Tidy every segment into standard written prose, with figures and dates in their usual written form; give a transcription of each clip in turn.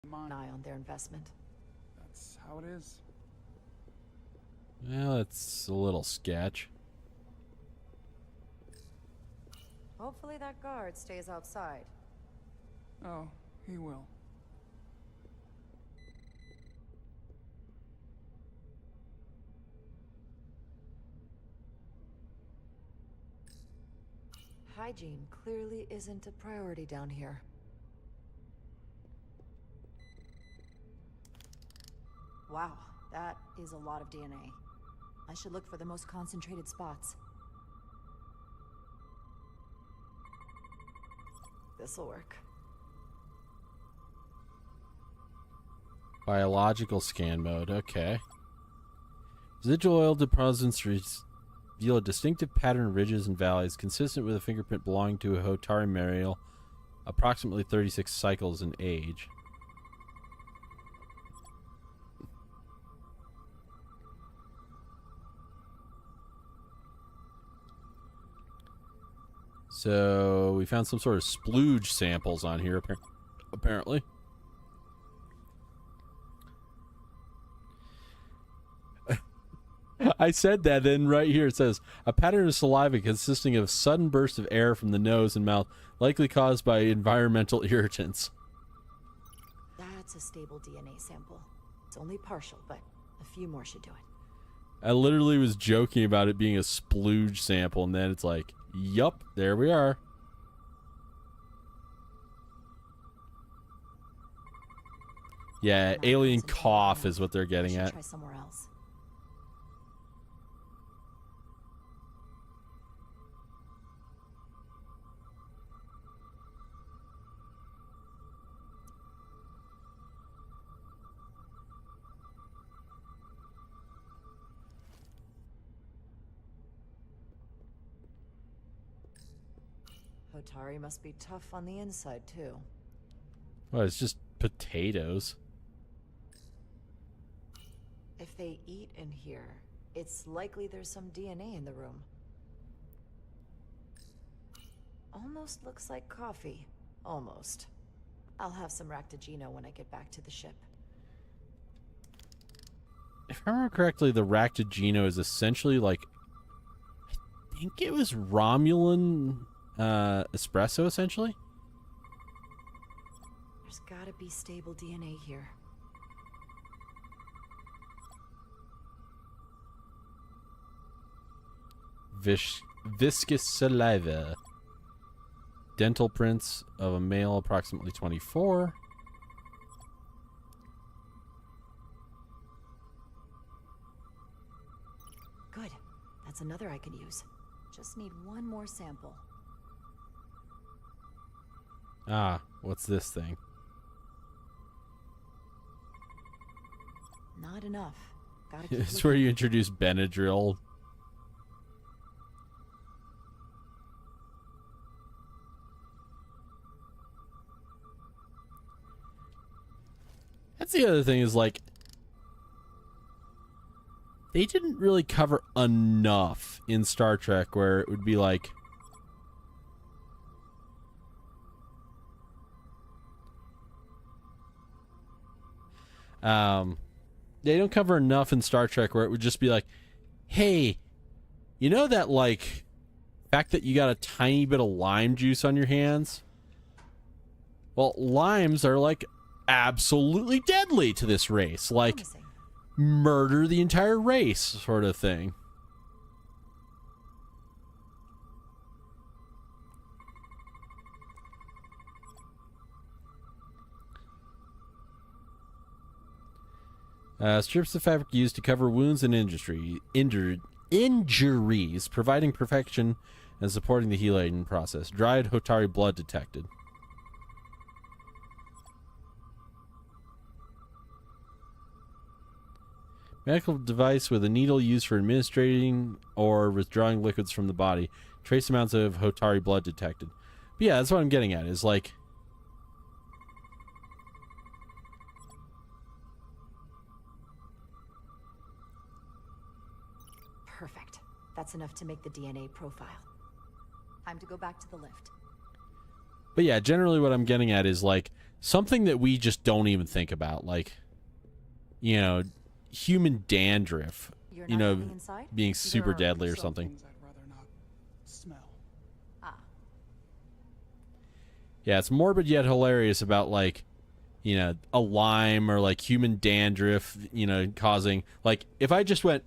An eye on their investment. That's how it is. Well, it's a little sketch. Hopefully that guard stays outside. Oh, he will. Hygiene clearly isn't a priority down here. Wow, that is a lot of DNA. I should look for the most concentrated spots. This'll work. Biological scan mode, okay. Residual oil deposits reveal a distinctive pattern of ridges and valleys consistent with a fingerprint belonging to a Hotari male, approximately 36 cycles in age. So we found some sort of splooge samples on here, apparently. I said that, then right here it says, a pattern of saliva consisting of a sudden burst of air from the nose and mouth, likely caused by environmental irritants. That's a stable DNA sample. It's only partial, but a few more should do it. I literally was joking about it being a splooge sample, and then it's like, yup, there we are. Yeah, alien cough is what they're getting at. Try somewhere else. Hotari must be tough on the inside, too. Well, it's just potatoes. If they eat in here, it's likely there's some DNA in the room. Almost looks like coffee. Almost. I'll have some Ractogino when I get back to the ship. If I remember correctly, the Ractogino is essentially like, I think it was Romulan espresso, essentially. There's gotta be stable DNA here. Viscous saliva. Dental prints of a male, approximately 24. Good. That's another I can use. Just need one more sample. Ah, what's this thing? Not enough. Gotta keep It's where you introduce Benadryl. That's the other thing is, like, they didn't really cover enough in Star Trek where it would be like, they don't cover enough in Star Trek where it would just be like, hey, you know that, like, fact that you got a tiny bit of lime juice on your hands? Well, limes are, like, absolutely deadly to this race. Like, Promising. murder the entire race sort of thing. Strips of fabric used to cover wounds and injuries, providing protection and supporting the healing process. Dried Hotari blood detected. Medical device with a needle used for administering or withdrawing liquids from the body. Trace amounts of Hotari blood detected. But yeah, that's what I'm getting at. Is like, Perfect. That's enough to make the DNA profile. Time to go back to the lift. But yeah, generally what I'm getting at is like something that we just don't even think about, like, you know, human dandruff, You're you not know, going inside? being super There are deadly or some something. things I'd rather not smell. Ah, Yeah, it's morbid yet hilarious about like, you know, a Lyme or like human dandruff, you know, causing like if I just went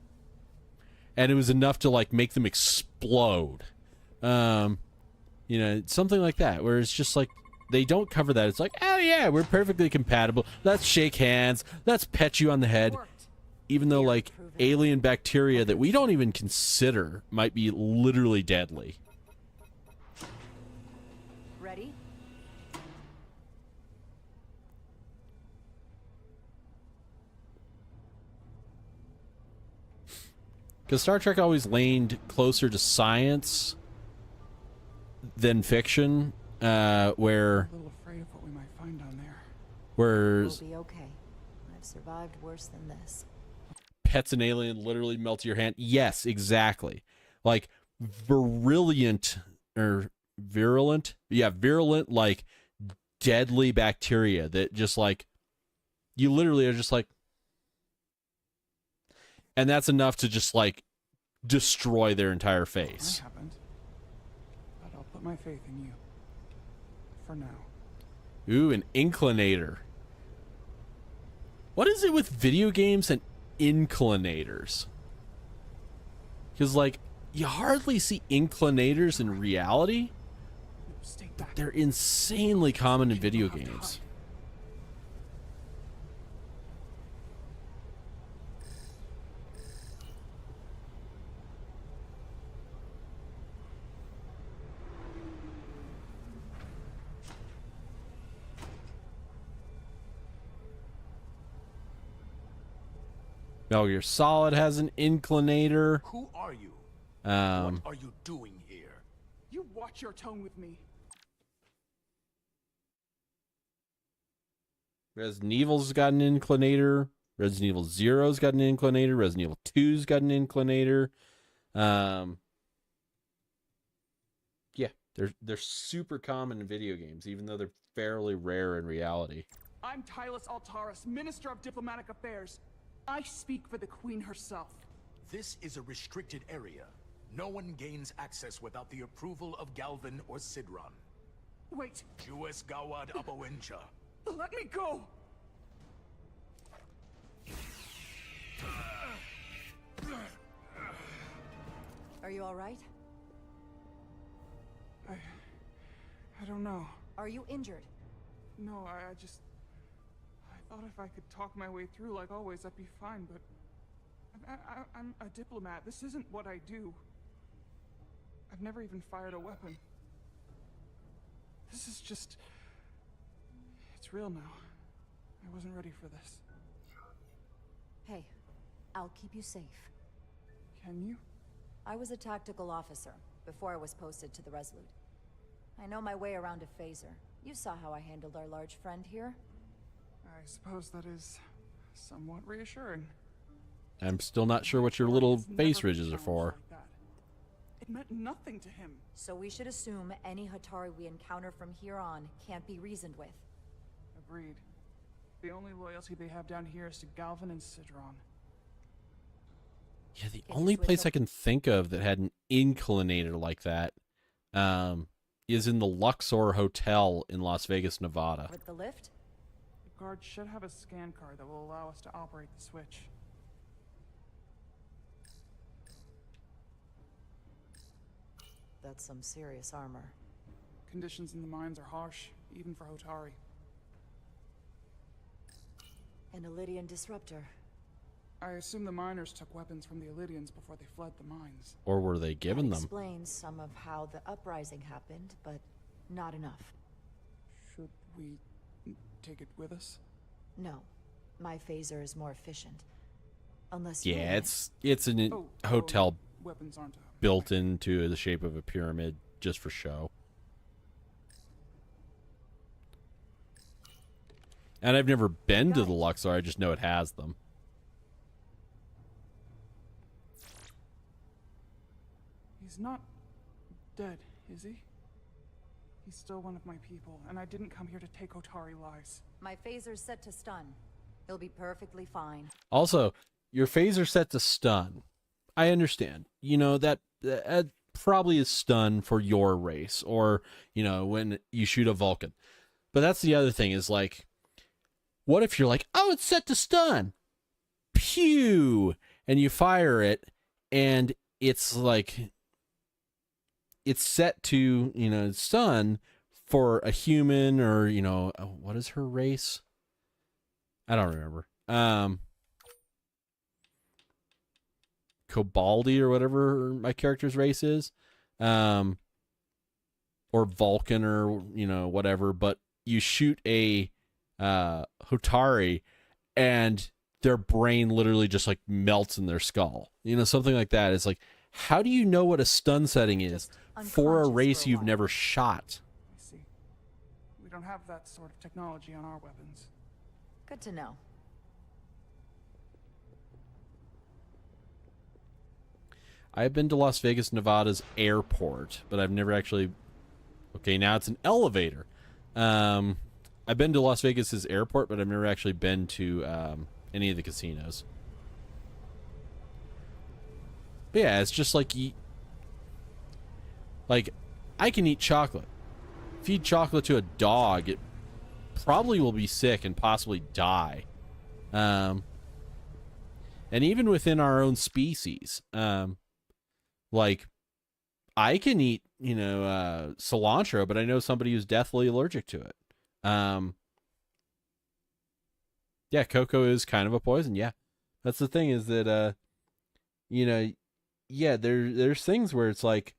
and it was enough to like make them explode. You know, something like that where it's just like they don't cover that. It's like, "Oh yeah, we're perfectly compatible. Let's shake hands. Let's pet you on the head." worked. Even though Here, like prove it. alien bacteria that we don't even consider might be literally deadly. Ready? Because Star Trek always leaned closer to science than fiction, where A little afraid of what we might find down there. where We'll be okay. I've survived worse than this. pets and alien literally melt your hand. Yes, exactly. Like virulent or virulent, yeah, virulent, like deadly bacteria that just like you literally are just like, and that's enough to just like destroy their entire face. I haven't. But I'll put my faith in you. For now. Ooh, an inclinator. What is it with video games and inclinators? Because, like, you hardly see inclinators in reality. Stay back. They're insanely common in video games. Metal Gear Solid has an inclinator. Who are you? Um, What are you doing here? You watch your tone with me. Resident Evil's got an inclinator. Resident Evil Zero's got an inclinator. Resident Evil 2's got an inclinator. Yeah, they're super common in video games, even though they're fairly rare in reality. I'm Tylus Altaris, Minister of Diplomatic Affairs. I speak for the Queen herself. This is a restricted area. No one gains access without the approval of Galvin or Sidron. Wait, Jues Gawad Abawencha. let me go! Are you all right? I don't know. Are you injured? No, I thought if I could talk my way through like always, I'd be fine, but I'm a diplomat. This isn't what I do. I've never even fired a weapon. This is just... It's real now. I wasn't ready for this. Hey, I'll keep you safe. Can you? I was a tactical officer before I was posted to the Resolute. I know my way around a phaser. You saw how I handled our large friend here. I suppose that is somewhat reassuring. I'm still not sure what your little He's face never been ridges are challenged for. like that. It meant nothing to him. So we should assume any Hatari we encounter from here on can't be reasoned with. Agreed. The only loyalty they have down here is to Galvin and Sidron. Yeah, the Can you only switch place up- I can think of that had an inclinator like that is in the Luxor Hotel in Las Vegas, Nevada. With the lift? The guard should have a scan card that will allow us to operate the switch. That's some serious armor. Conditions in the mines are harsh, even for Hotari. An Illydian disruptor. I assume the miners took weapons from the Illydians before they fled the mines. Or were they given That them? explains some of how the uprising happened, but not enough. Should we take it with us? No, my phaser is more efficient. Unless you Yeah, want it's an Oh, hotel weapons aren't built into the shape of a pyramid just for show. And I've never been to the Luxor, I just know it has them. He's not dead, is he? He's still one of my people, and I didn't come here to take Otari lives. My phaser's set to stun. He'll be perfectly fine. Also, your phaser set to stun. I understand. You know, that probably is stun for your race, or, you know, when you shoot a Vulcan. But that's the other thing is, like, what if you're like, oh, it's set to stun? Pew! And you fire it, and it's like, it's set to, you know, stun for a human, or, you know, what is her race? I don't remember. Cobaldi or whatever my character's race is. Or Vulcan, or, you know, whatever. But you shoot a Hotari, and their brain literally just like melts in their skull. You know, something like that. It's like, how do you know what a stun setting is for a race you've never shot? I see. We don't have that sort of technology on our weapons. Good to know. I've been to Las Vegas, Nevada's airport, but I've never actually... Okay, now it's an elevator. I've been to Las Vegas's airport, but I've never actually been to any of the casinos. But yeah, it's just like... Like, I can eat chocolate. Feed chocolate to a dog, it probably will be sick and possibly die. And even within our own species, like, I can eat, you know, cilantro, but I know somebody who's deathly allergic to it. Yeah, cocoa is kind of a poison. Yeah, that's the thing, is that, you know, yeah, there's things where it's like,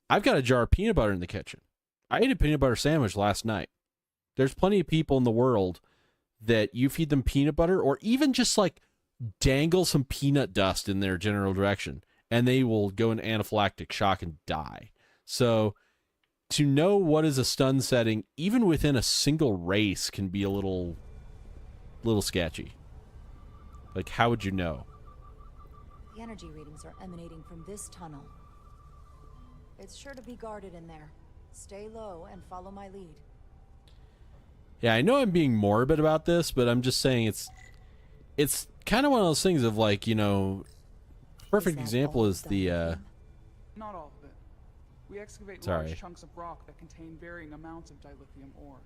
I've got a jar of peanut butter in the kitchen. I ate a peanut butter sandwich last night. There's plenty of people in the world that you feed them peanut butter, or even just like dangle some peanut dust in their general direction, and they will go into anaphylactic shock and die. So to know what is a stun setting, even within a single race, can be a little sketchy. Like, how would you know? The energy readings are emanating from this tunnel. It's sure to be guarded in there. Stay low and follow my lead. Yeah, I know I'm being morbid about this, but I'm just saying it's kind of one of those things of, like, you know, perfect example is the Not all of it. We excavate Sorry. large chunks of rock that contain varying amounts of dilithium ore.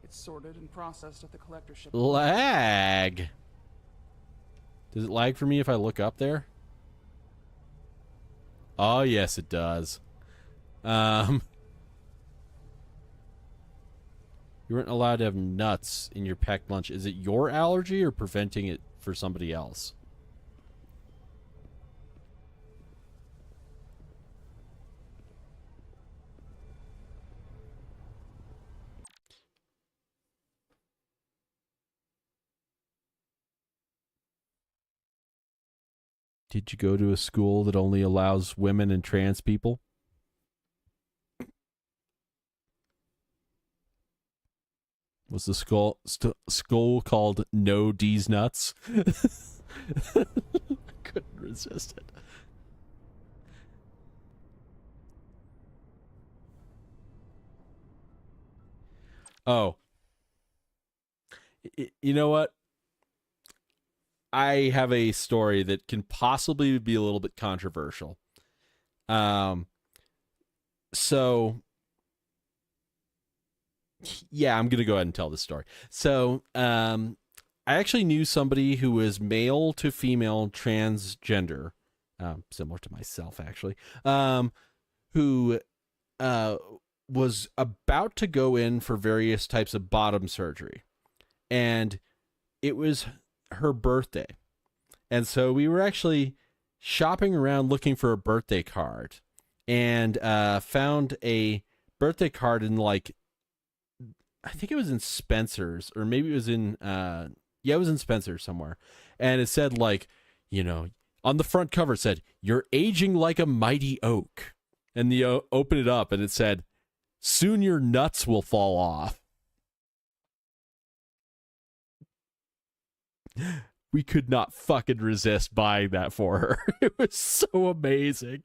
It's sorted and processed at the collector ship. lag. Does it lag for me if I look up there? Oh, yes, it does. You weren't allowed to have nuts in your packed lunch. Is it your allergy or preventing it for somebody else? Did you go to a school that only allows women and trans people? Was the school called No D's Nuts? I couldn't resist it. Oh. You know what? I have a story that can possibly be a little bit controversial. So yeah, I'm going to go ahead and tell this story. So, I actually knew somebody who was male to female transgender, similar to myself, actually, who was about to go in for various types of bottom surgery. And it was her birthday. And so we were actually shopping around looking for a birthday card, and found a birthday card in, like, I think it was in Spencer's, or maybe it was in, yeah, it was in Spencer's somewhere. And it said, like, you know, on the front cover it said, "You're aging like a mighty oak." And you open it up and it said, "Soon your nuts will fall off." We could not fucking resist buying that for her. It was so amazing.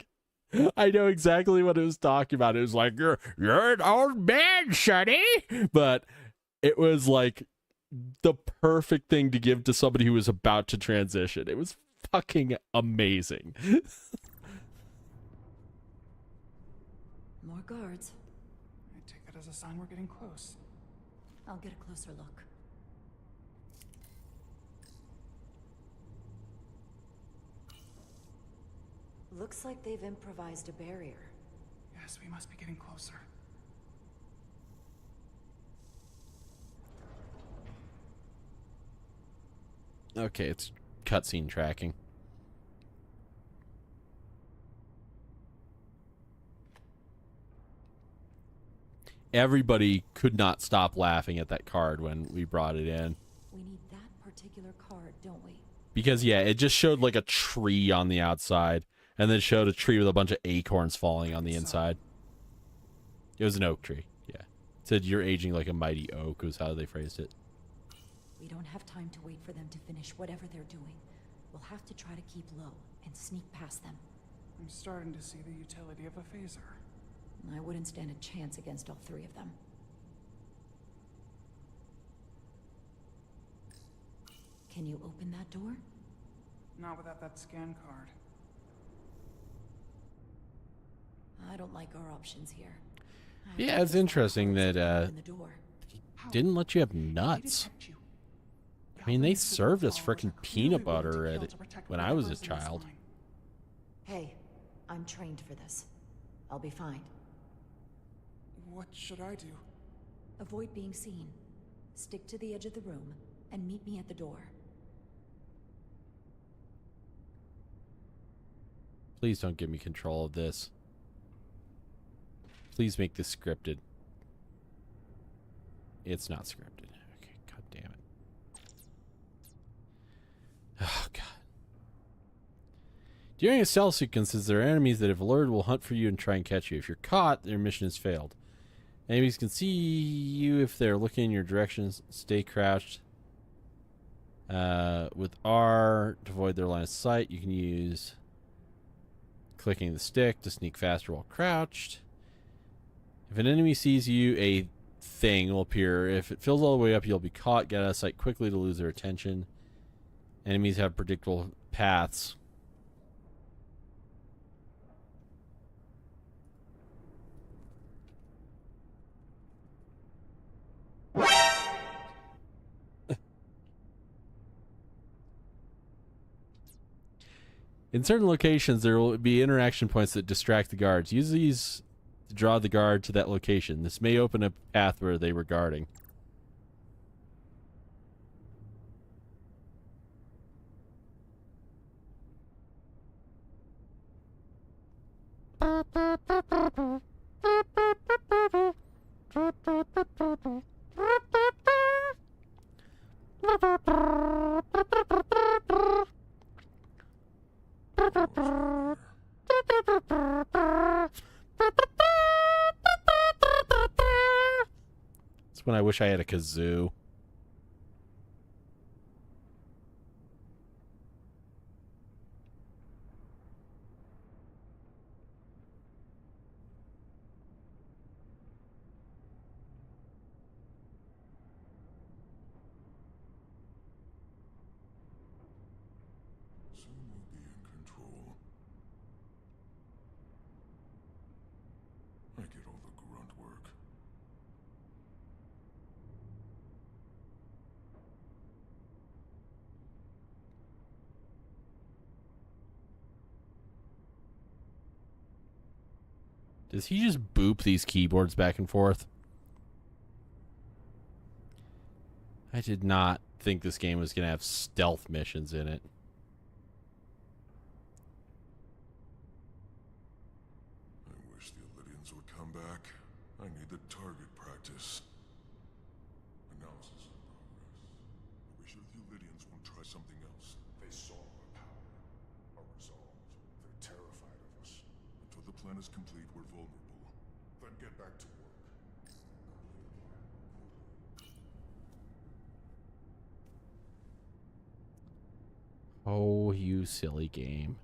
I know exactly what it was talking about. It was like, you're an old man, Sonny. But it was like the perfect thing to give to somebody who was about to transition. It was fucking amazing. More guards. I take that as a sign we're getting close. I'll get a closer look. Looks like they've improvised a barrier. Yes, we must be getting closer. Okay, it's cutscene tracking. Everybody could not stop laughing at that card when we brought it in. We need that particular card, don't we? Because, yeah, it just showed like a tree on the outside, and then showed a tree with a bunch of acorns falling on the inside. It was an oak tree, yeah. It said, you're aging like a mighty oak, was how they phrased it. We don't have time to wait for them to finish whatever they're doing. We'll have to try to keep low and sneak past them. I'm starting to see the utility of a phaser. I wouldn't stand a chance against all three of them. Can you open that door? Not without that scan card. I don't like our options here. Yeah, it's interesting that Open the door. didn't let you have nuts. I mean, they served us frickin' peanut butter at it when I was a child. Hey, I'm trained for this. I'll be fine. What should I do? Avoid being seen. Stick to the edge of the room and meet me at the door. Please don't give me control of this. Please make this scripted. It's not scripted. Okay, god damn it. Oh, God. During a cell sequences, there are enemies that, if alerted, will hunt for you and try and catch you. If you're caught, their mission has failed. Enemies can see you if they're looking in your direction. Stay crouched. With R to avoid their line of sight, you can use clicking the stick to sneak faster while crouched. If an enemy sees you, a thing will appear. If it fills all the way up, you'll be caught. Get out of sight quickly to lose their attention. Enemies have predictable paths. In certain locations, there will be interaction points that distract the guards. Use these to draw the guard to that location. This may open a path where they were guarding. That's when I wish I had a kazoo. Soon we'll be in control. I get all the grunt work. Does he just boop these keyboards back and forth? I did not think this game was going to have stealth missions in it. I wish the Illydians would come back. I need the target practice. Analysis in progress. Are we sure the Illydians won't try something else? They saw our power, our resolve. They're terrified of us. Until the plan is complete, we're vulnerable. Then get back to work. Oh, you silly game.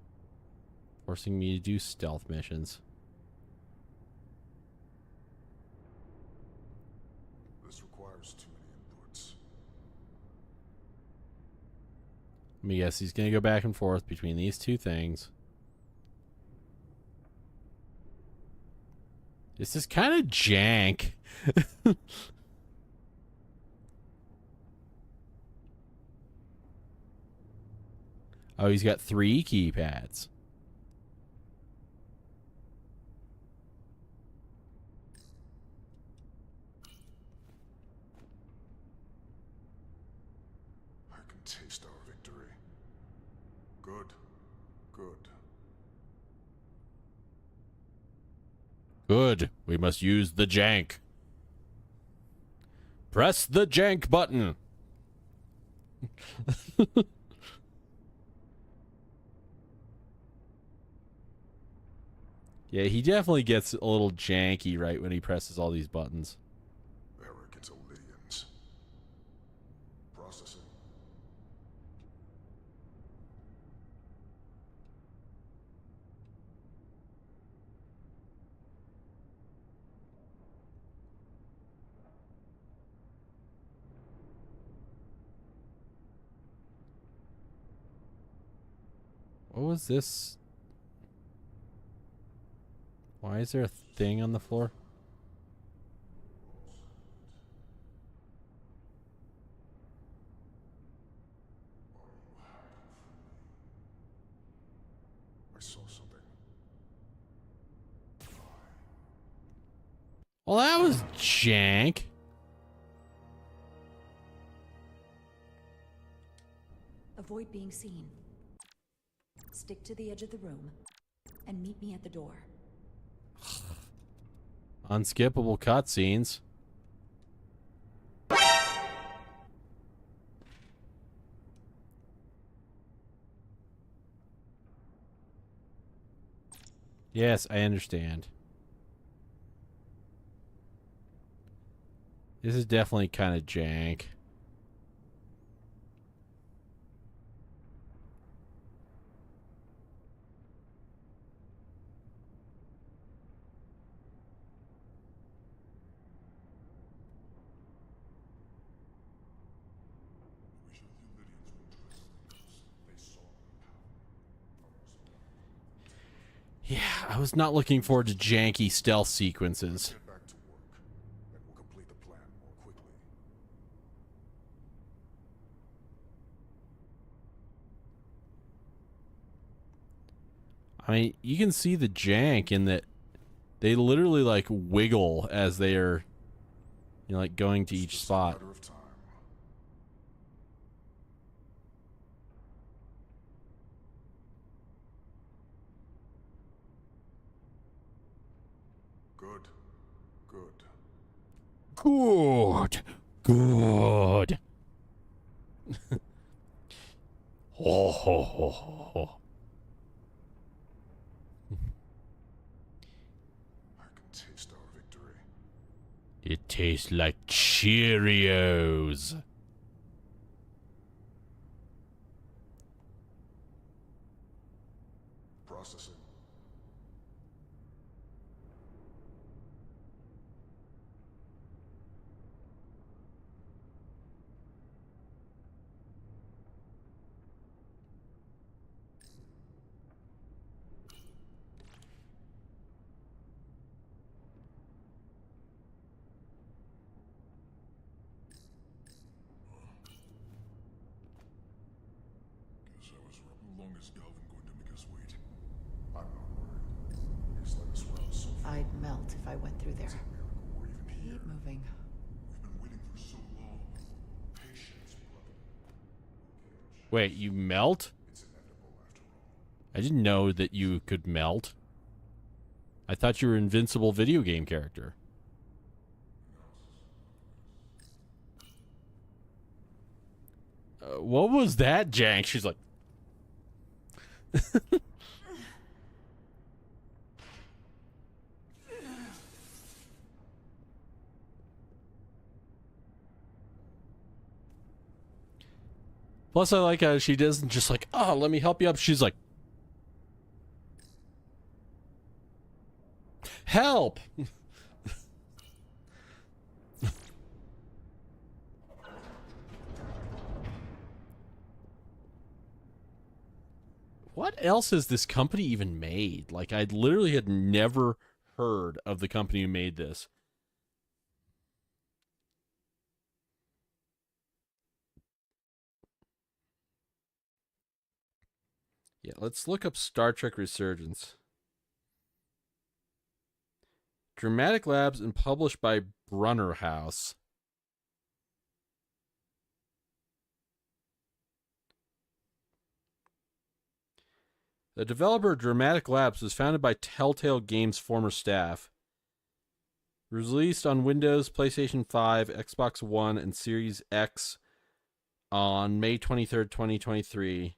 Forcing me to do stealth missions. This requires too many inputs. Let me guess, he's gonna go back and forth between these two things. This is kind of jank. Oh, he's got 3 keypads. I can taste our victory. Good. Good. Good. We must use the jank. Press the jank button. Yeah, he definitely gets a little janky right when he presses all these buttons. Arrogant Lydians. Processing. What was this? Why is there a thing on the floor? I saw something. Well, that was jank. Avoid being seen. Stick to the edge of the room and meet me at the door. Unskippable cutscenes. Yes, I understand. This is definitely kind of jank. Yeah, I was not looking forward to janky stealth sequences. Get back to work, and we'll complete the plan more quickly. I mean, you can see the jank in that they literally like wiggle as they are, you know, like going to each It's just a spot. matter of time. Good. Good. Good. Good. Ho ho ho ho ho. I can taste our victory. It tastes like Cheerios. Processing. Guess I was wrong. How long is Galvin going to make us wait? I'm not worried. He's led us around so far. I'd melt if I went through there. It's a miracle we're even here. Keep moving. We've been waiting for so long. Patience, brother. Wait, you melt? It's inevitable after all. I didn't know that you could melt. I thought you were an invincible video game character. What was that, jank? She's like... Plus, I like how she doesn't just like, oh, let me help you up. She's like, Help! What else has this company even made? Like, I literally had never heard of the company who made this. Yeah, let's look up Star Trek Resurgence. Dramatic Labs and published by Brunner House. The developer of Dramatic Labs was founded by Telltale Games' former staff. Released on Windows, PlayStation 5, Xbox One, and Series X on May 23rd, 2023.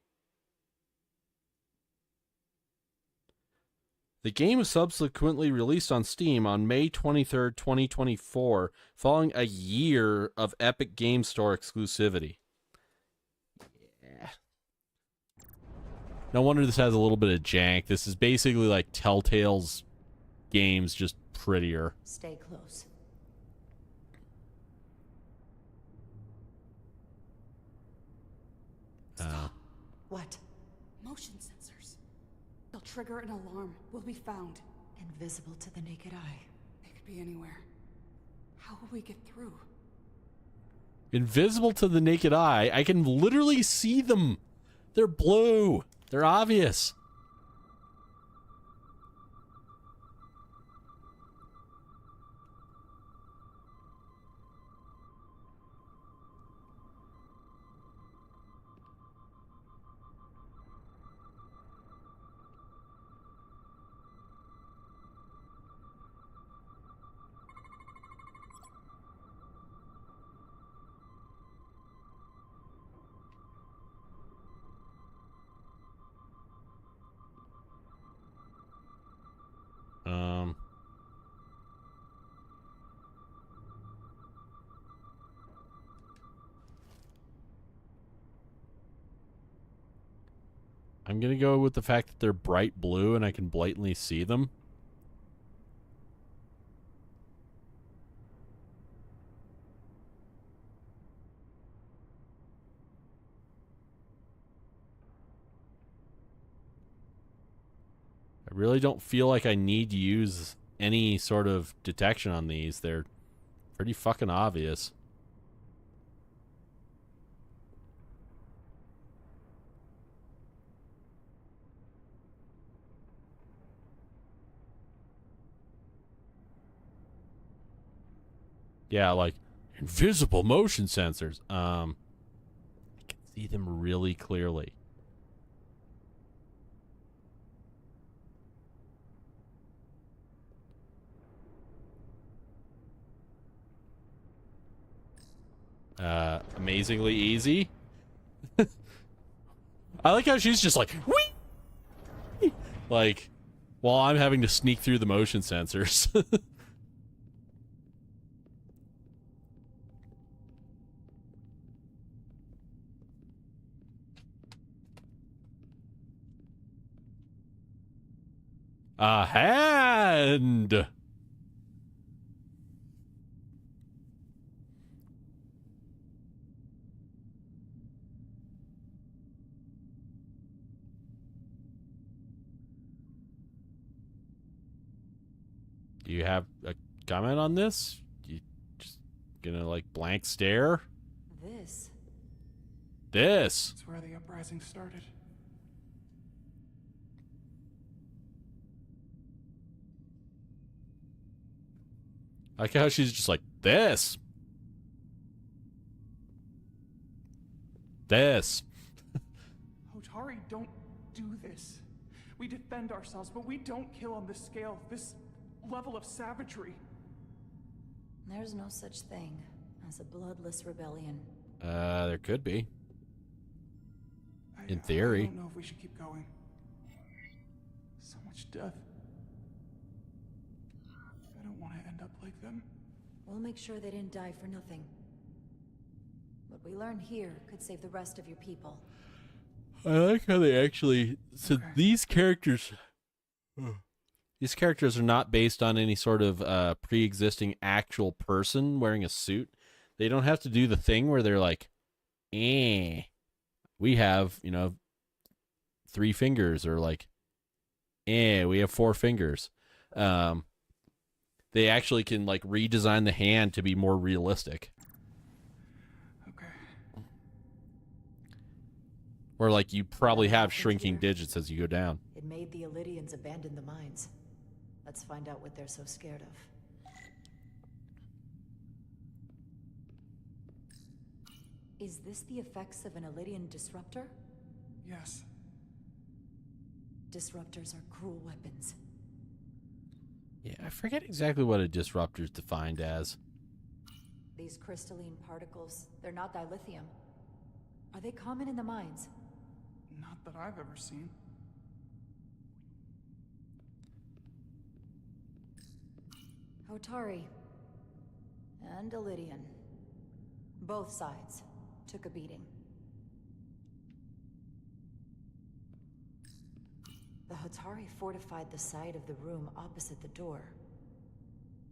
The game was subsequently released on Steam on May 23rd, 2024, following a year of Epic Game Store exclusivity. Yeah. No wonder this has a little bit of jank. This is basically like Telltale's games, just prettier. Stay close. Stop. What? Motion sensors. They'll trigger an alarm. We'll be found. Invisible to the naked eye. They could be anywhere. How will we get through? Invisible to the naked eye. I can literally see them. They're blue. They're obvious. I'm going to go with the fact that they're bright blue and I can blatantly see them. I really don't feel like I need to use any sort of detection on these. They're pretty fucking obvious. Yeah, like invisible motion sensors. I can see them really clearly. Amazingly easy. I like how she's just like, whee! Like, while I'm having to sneak through the motion sensors. A hand! Do you have a comment on this? You just gonna, like, blank stare? This. It's where the uprising started. I like how she's just like, this. Otari, don't do this. We defend ourselves, but we don't kill on this scale, this level of savagery. There's no such thing as a bloodless rebellion. There could be. In I theory. don't know if we should keep going. So much death. I don't want to end up like them. We'll make sure they didn't die for nothing. What we learn here could save the rest of your people. I like how they actually... So these characters... these characters are not based on any sort of pre-existing actual person wearing a suit. They don't have to do the thing where they're like, we have, 3 fingers, or like, we have 4 fingers. They actually can like redesign the hand to be more realistic. Okay. Or like you probably have shrinking digits as you go down. It made the Elydians abandon the mines. Let's find out what they're so scared of. Is this the effects of an Elydian disruptor? Yes. Disruptors are cruel weapons. Yeah, I forget exactly what a disruptor is defined as. These crystalline particles, they're not dilithium. Are they common in the mines? Not that I've ever seen. Hotari. And Elydian. Both sides took a beating. The Hotari fortified the side of the room opposite the door.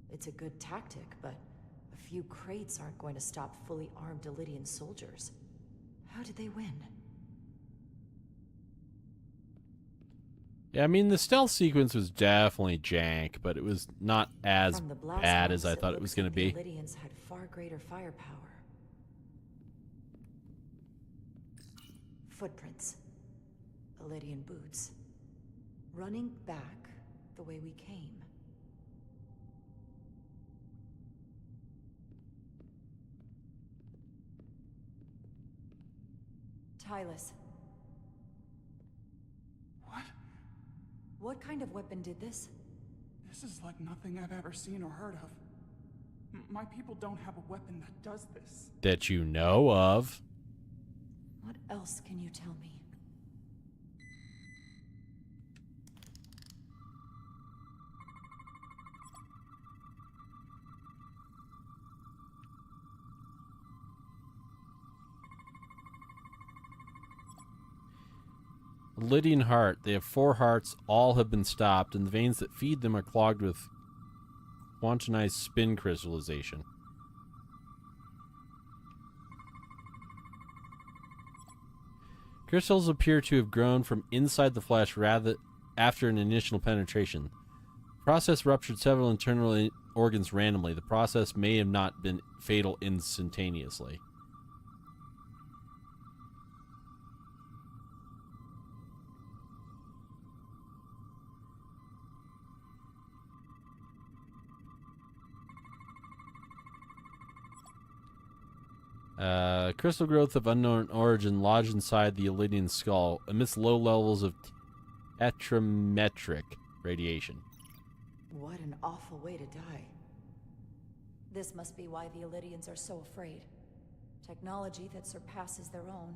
It's a good tactic, but a few crates aren't going to stop fully armed Elydian soldiers. How did they win? Yeah, I mean, the stealth sequence was definitely jank, but it was not as From the blast bad as holes, I thought it was looks going like to be. The Elydians had far greater firepower. Footprints. Elydian boots. Running back the way we came. Tylus. What? What kind of weapon did this? This is like nothing I've ever seen or heard of. My people don't have a weapon that does this. That you know of. What else can you tell me? Lydian heart. They have 4 hearts. All have been stopped, and the veins that feed them are clogged with quantonized spin crystallization. Crystals appear to have grown from inside the flesh rather after an initial penetration. The process ruptured several internal organs randomly. The process may have not been fatal instantaneously. Crystal growth of unknown origin lodged inside the Elydian skull amidst low levels of tetrametric radiation. What an awful way to die. This must be why the Elydians are so afraid. Technology that surpasses their own,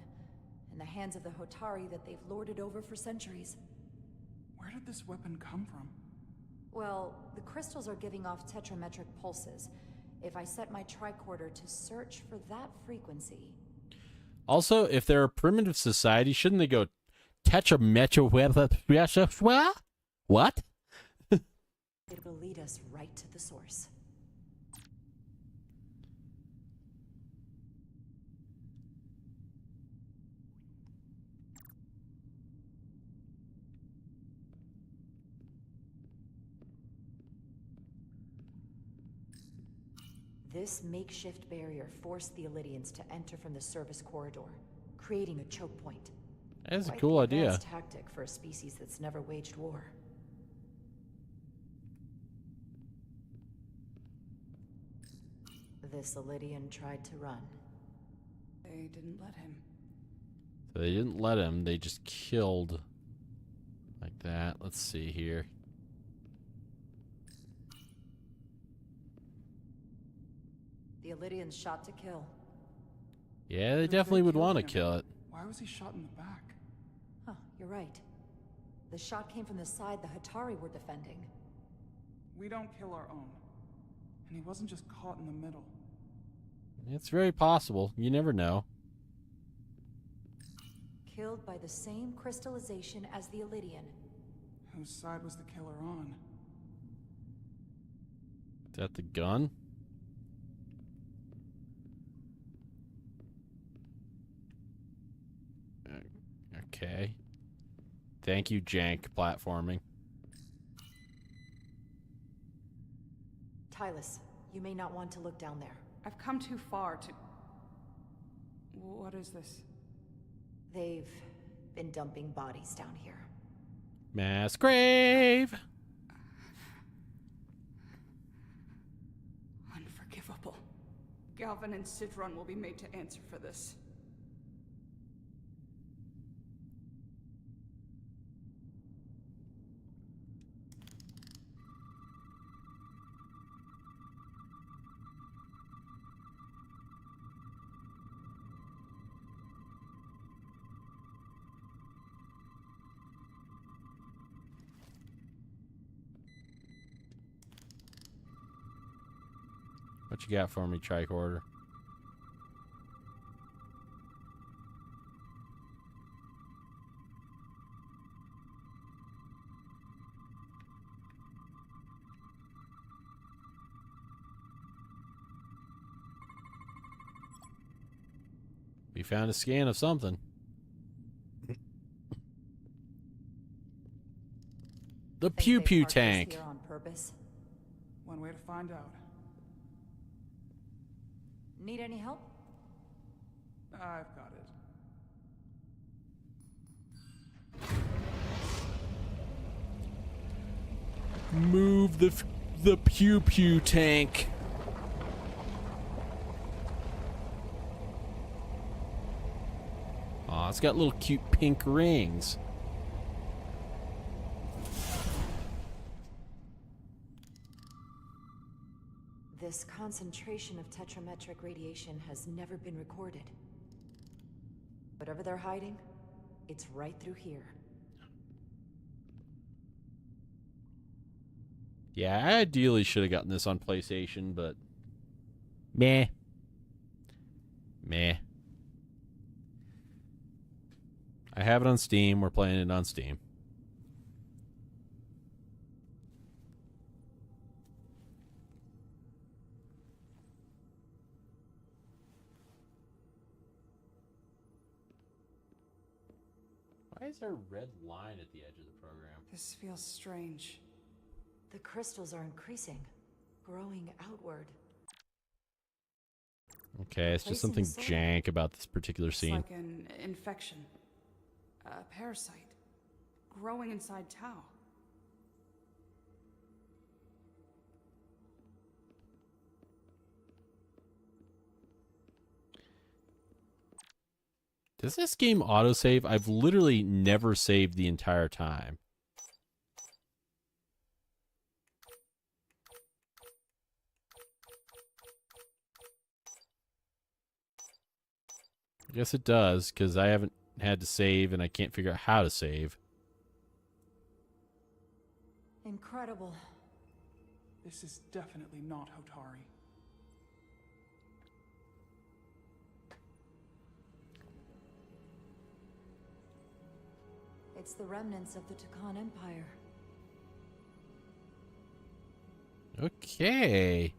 in the hands of the Hotari that they've lorded over for centuries. Where did this weapon come from? Well, the crystals are giving off tetrametric pulses. If I set my tricorder to search for that frequency... Also, if they're a primitive society, shouldn't they go tetrametric? What? It will lead us right to the source. This makeshift barrier forced the Elydians to enter from the service corridor, creating a choke point. That's a Quite cool the idea. advanced tactic for a species that's never waged war. This Elydian tried to run. They didn't let him. So they didn't let him. They just killed like that. Let's see here. The Elydians shot to kill. Yeah, they Who definitely would killed want to him? kill it. Why was he shot in the back? Huh, you're right. The shot came from the side the Hotari were defending. We don't kill our own. And he wasn't just caught in the middle. It's very possible. You never know. Killed by the same crystallization as the Elydian. Whose side was the killer on? Is that the gun? Okay. Thank you, jank platforming. Tylus, you may not want to look down there. I've come too far to... What is this? They've been dumping bodies down here. Mass grave! Unforgivable. Galvin and Sidron will be made to answer for this. What you got for me, tricorder? We found a scan of something. The Think pew they pew parked us tank. here on purpose? One way to find out. Need any help? I've got it. Move the pew pew tank. Aw, it's got little cute pink rings. This concentration of tetrametric radiation has never been recorded. Whatever they're hiding, it's right through here. Yeah, I ideally should have gotten this on PlayStation, but meh. Meh. I have it on Steam. We're playing it on Steam. Why is there a red line at the edge of the program? This feels strange. The crystals are increasing, growing outward. Okay, it's just something Replacing the soul. jank about this particular It's scene. like an infection. A parasite. Growing inside Tau. Does this game autosave? I've literally never saved the entire time. I guess it does, because I haven't had to save and I can't figure out how to save. Incredible. This is definitely not Hotari. It's the remnants of the Tucan Empire. Okay.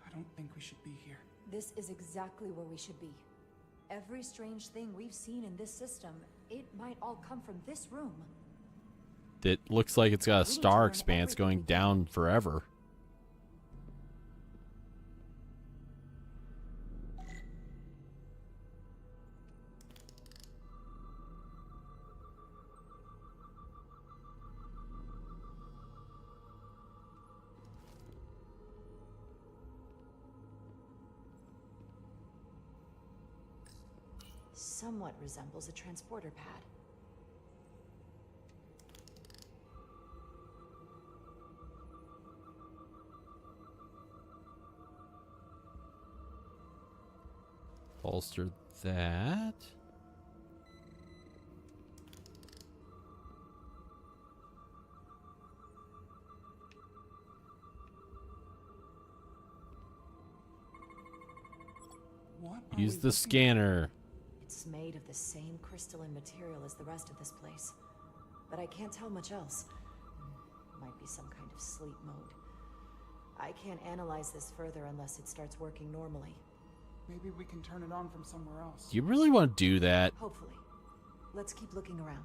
I don't think we should be here. This is exactly where we should be. Every strange thing we've seen in this system, it might all come from this room. It looks like it's got a We need to star learn expanse everything going we can. down forever. Somewhat resembles a transporter pad. Bolster that. What are Use we the looking scanner. It's made of the same crystalline material as the rest of this place. But I can't tell much else. be some kind of sleep mode. I can't analyze this further unless it starts working normally. Maybe we can turn it on from somewhere else. Do you really want to do that? Hopefully. Let's keep looking around.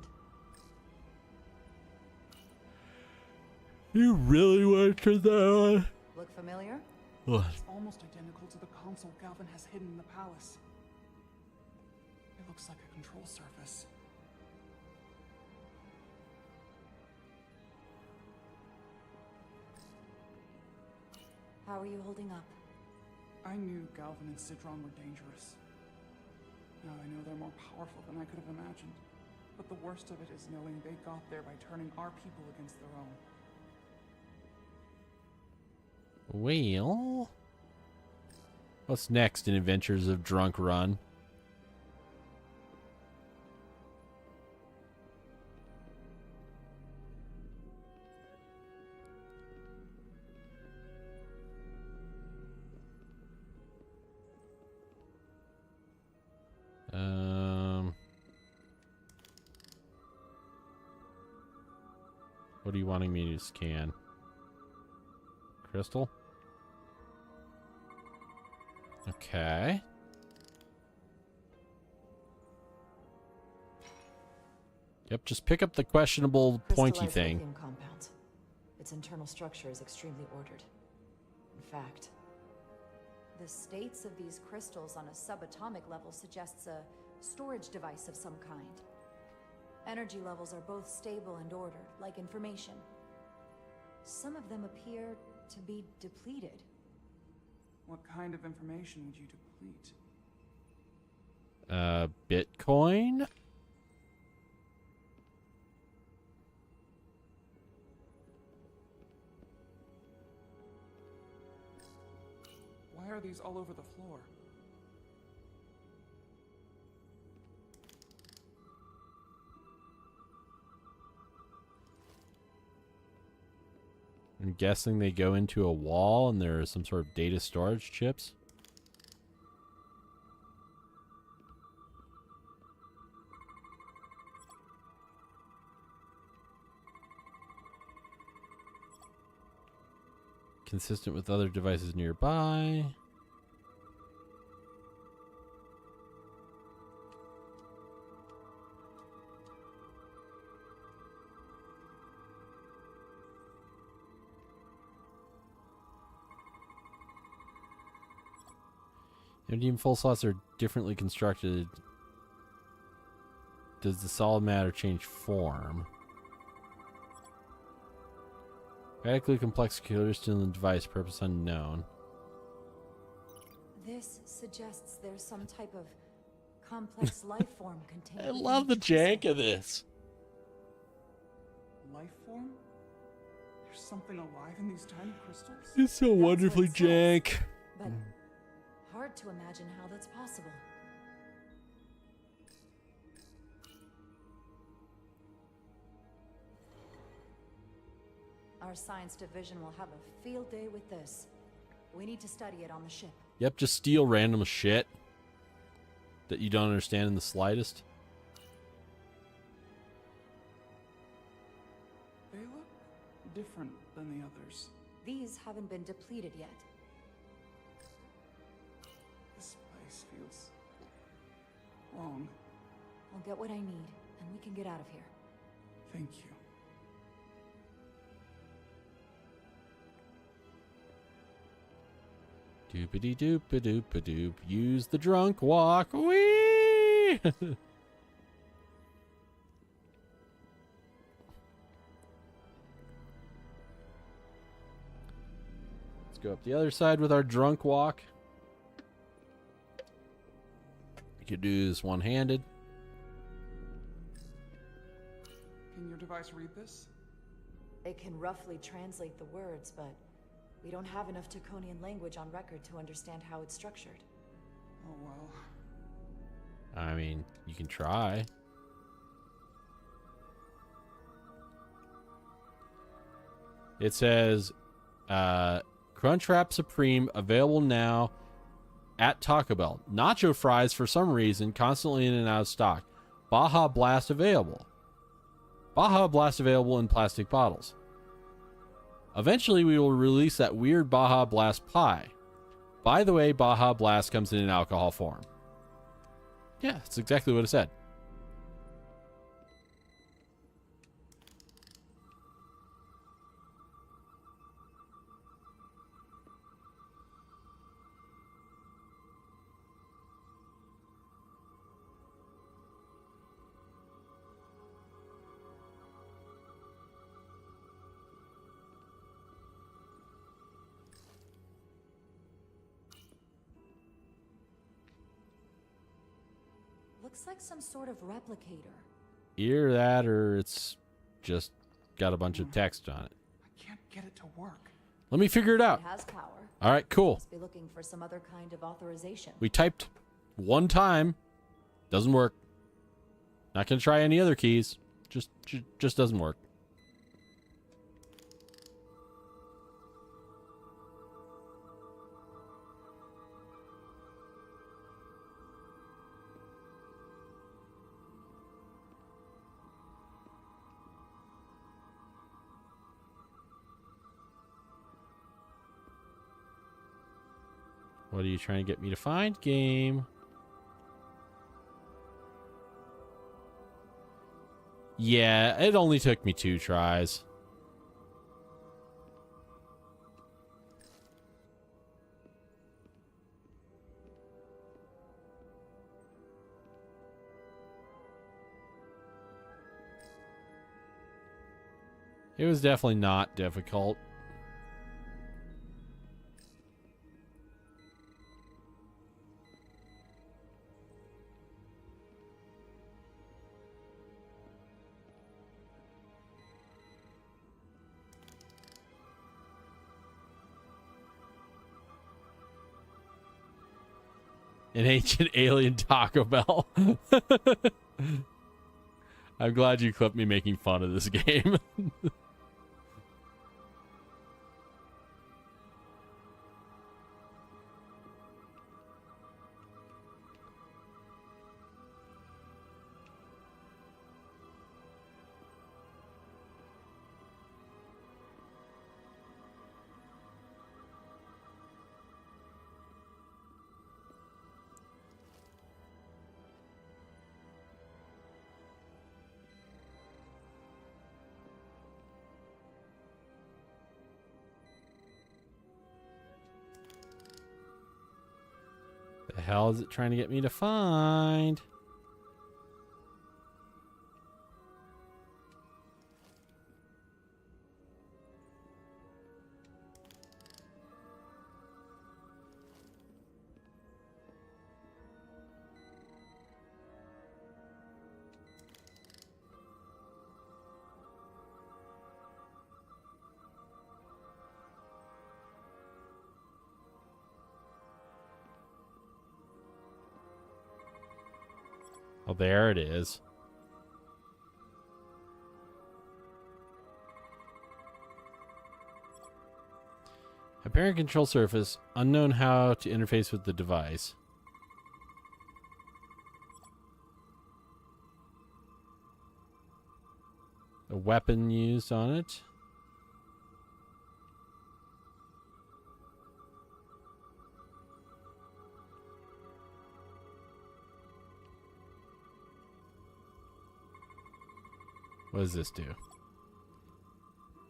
You really want to turn that on? Look familiar? Ugh. It's almost identical to the console Galvin has hidden in the palace. It looks like a control surface. How are you holding up? I knew Galvin and Sidron were dangerous. Now I know they're more powerful than I could have imagined. But the worst of it is knowing they got there by turning our people against their own. Well, what's next in Adventures of Drunk Run? What are you wanting me to scan? Crystal? Okay. Yep, just pick up the questionable pointy Crystallized thing. lithium compound. Its internal structure is extremely ordered. In fact, the states of these crystals on a subatomic level suggests a storage device of some kind. Energy levels are both stable and ordered, like information. Some of them appear to be depleted. What kind of information would you deplete? Bitcoin? Why are these all over the floor? I'm guessing they go into a wall and there are some sort of data storage chips. Consistent with other devices nearby. Empty and full slots are differently constructed. Does the solid matter change form? Radically complex computers still in the device, purpose unknown. This suggests there's some type of complex life form contained. I within love the each crystal. jank of this. Life form? There's something alive in these tiny crystals? It's so That's what wonderfully it says. jank. But hard to imagine how that's possible. Our science division will have a field day with this. We need to study it on the ship. Yep, just steal random shit that you don't understand in the slightest. They look different than the others. These haven't been depleted yet. This place feels wrong. I'll get what I need, and we can get out of here. Thank you. Doopity doopa doopa doop. Use the drunk walk. Whee! Let's go up the other side with our drunk walk. You could do this one-handed. Can your device read this? It can roughly translate the words, but we don't have enough Taconian language on record to understand how it's structured. Oh well. I mean, you can try. It says, Crunchwrap Supreme available now at Taco Bell. Nacho fries, for some reason, constantly in and out of stock. Baja Blast available. Baja Blast available in plastic bottles. Eventually, we will release that weird Baja Blast pie. By the way, Baja Blast comes in an alcohol form. Yeah, that's exactly what it said. Looks like some sort of replicator. Either that or it's just got a bunch of text on it. I can't get it to work. Let me figure it out. It has power. All right, cool. Must be looking for some other kind of authorization. We typed one time. Doesn't work. Not going to try any other keys. Just doesn't work. What are you trying to get me to find, game? Yeah, it only took me 2 tries. It was definitely not difficult. An ancient alien Taco Bell. I'm glad you clipped me making fun of this game. The hell is it trying to get me to find? Oh, there it is. Apparent control surface. Unknown how to interface with the device. A weapon used on it. What does this do?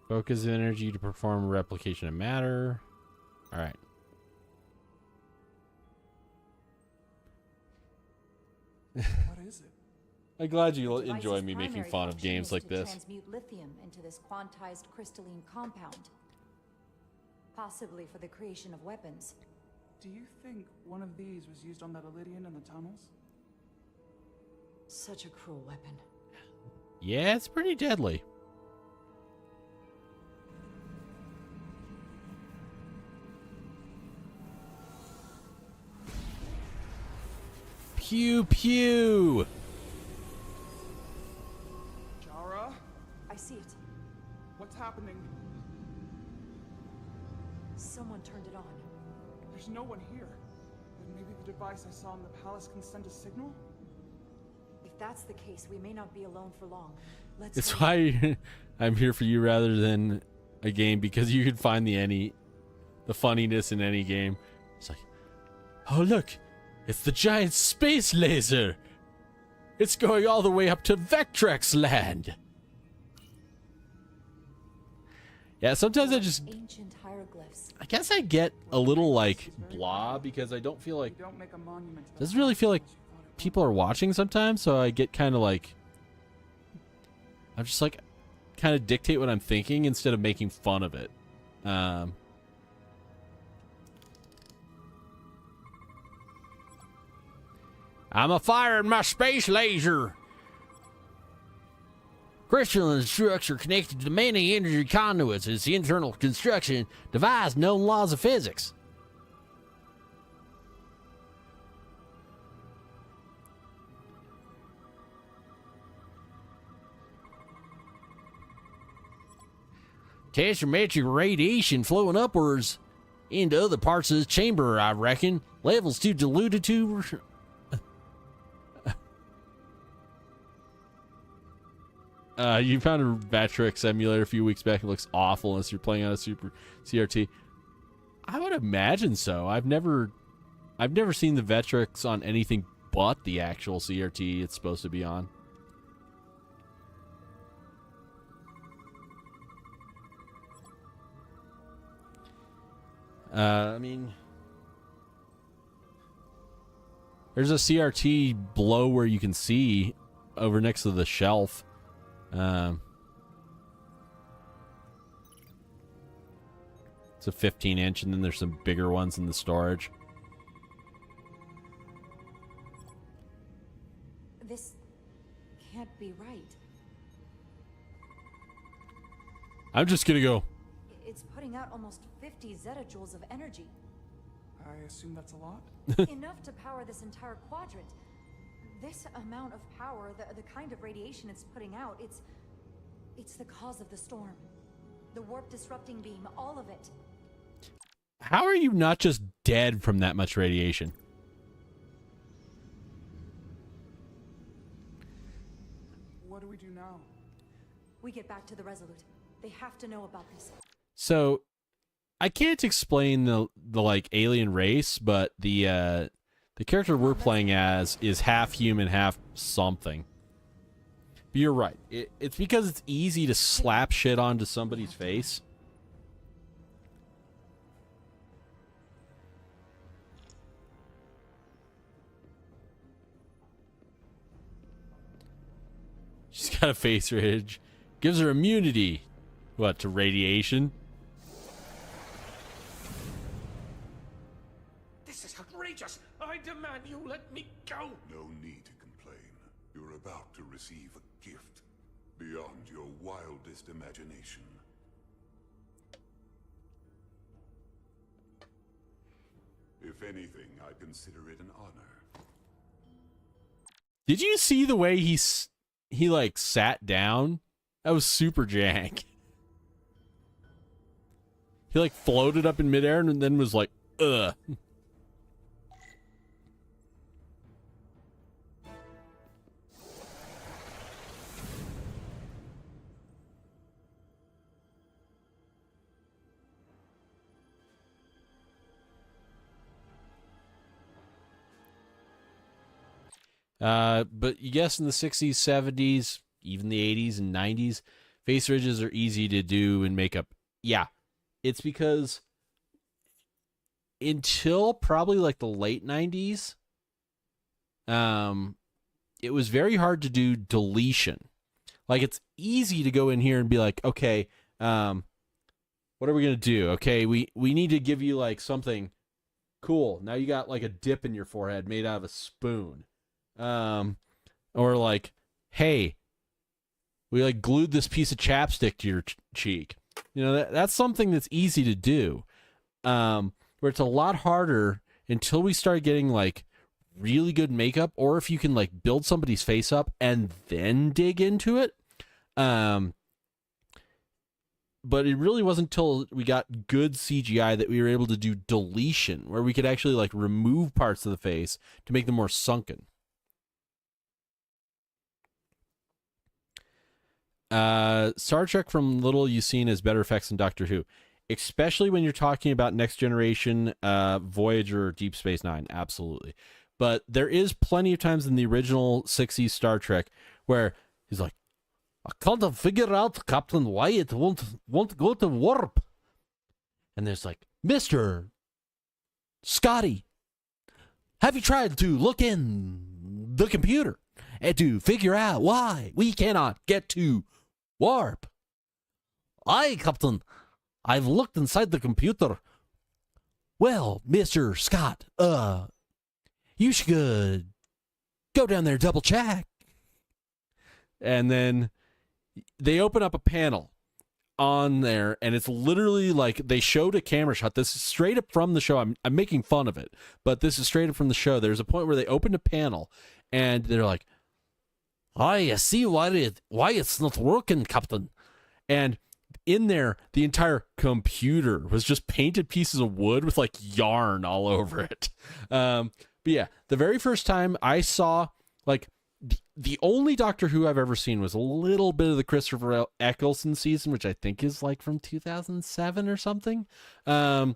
Focus energy to perform replication of matter. All right. What is it? I'm glad you The device's enjoy me making primary fun of function games is like to this. transmute lithium into this quantized crystalline compound, possibly for the creation of weapons. Do you think one of these was used on that Elydian in the tunnels? Such a cruel weapon. Yeah, it's pretty deadly. Pew pew. Jara? I see it. What's happening? Someone turned it on. There's no one here. But maybe the device I saw in the palace can send a signal? If that's the case, we may not be alone for long. Let's It's go. why I'm here for you rather than a game because you could find the funniness in any game. It's like, oh look, it's the giant space laser. It's going all the way up to Vectrex land. Yeah, sometimes Ancient hieroglyphs. I guess I get a little like blah because I don't feel like, Don't make a monument to the doesn't really feel like people are watching sometimes, so I get kind of like, I'm just like, kind of dictate what I'm thinking instead of making fun of it. I'm a firing my space laser. Crystalline structure connected to many energy conduits. Its internal construction defies known laws of physics. Testrometric radiation flowing upwards into other parts of the chamber, I reckon. Levels too diluted to... You found a Vectrex emulator a few weeks back. It looks awful unless you're playing on a Super CRT. I would imagine so. I've never seen the Vectrex on anything but the actual CRT it's supposed to be on. I mean, there's a CRT below where you can see over next to the shelf. It's a 15-inch, and then there's some bigger ones in the storage. This can't be right. I'm just gonna go. It's putting out almost 50 zettajoules of energy. I assume that's a lot? Enough to power this entire quadrant. This amount of power, the kind of radiation it's putting out, it's the cause of the storm. The warp disrupting beam, all of it. How are you not just dead from that much radiation? What do we do now? We get back to the Resolute. They have to know about this. So, I can't explain the like alien race, but the character we're playing as is half human, half something. But you're right. It's because it's easy to slap shit onto somebody's face. She's got a face ridge. Gives her immunity. What, to radiation? This is outrageous! I demand you let me go! No need to complain. You're about to receive a gift beyond your wildest imagination. If anything, I consider it an honor. Did you see the way he like sat down? That was super jank. He like floated up in midair and then was like, ugh. But you guess in the 60s, 70s, even the 80s and 90s, face ridges are easy to do in makeup. Yeah, it's because until probably like the late 90s, it was very hard to do deletion. Like, it's easy to go in here and be like, okay, what are we going to do? Okay, we need to give you like something cool. Now you got like a dip in your forehead made out of a spoon. Or like, hey, we like glued this piece of chapstick to your cheek. You know, that's something that's easy to do. Where it's a lot harder until we start getting like really good makeup, or if you can like build somebody's face up and then dig into it. But it really wasn't until we got good CGI that we were able to do deletion, where we could actually like remove parts of the face to make them more sunken. Star Trek from little you've seen has better effects than Doctor Who, especially when you're talking about Next Generation, Voyager, or Deep Space Nine. Absolutely. But there is plenty of times in the original 60s Star Trek where he's like, I can't figure out, Captain, why it won't go to warp. And there's like, Mr. Scotty, have you tried to look in the computer and to figure out why we cannot get to warp? Aye, Captain, I've looked inside the computer. Well, Mr. Scott, you should go down there, double check. And then they open up a panel on there, and it's literally like they showed a camera shot. This is straight up from the show. I'm making fun of it, but this is straight up from the show. There's a point where they opened a panel, and they're like, I see why it's not working, Captain. And in there, the entire computer was just painted pieces of wood with like yarn all over it. But yeah, the very first time I saw, like, the only Doctor Who I've ever seen was a little bit of the Christopher Eccleston season, which I think is like from 2007 or something. But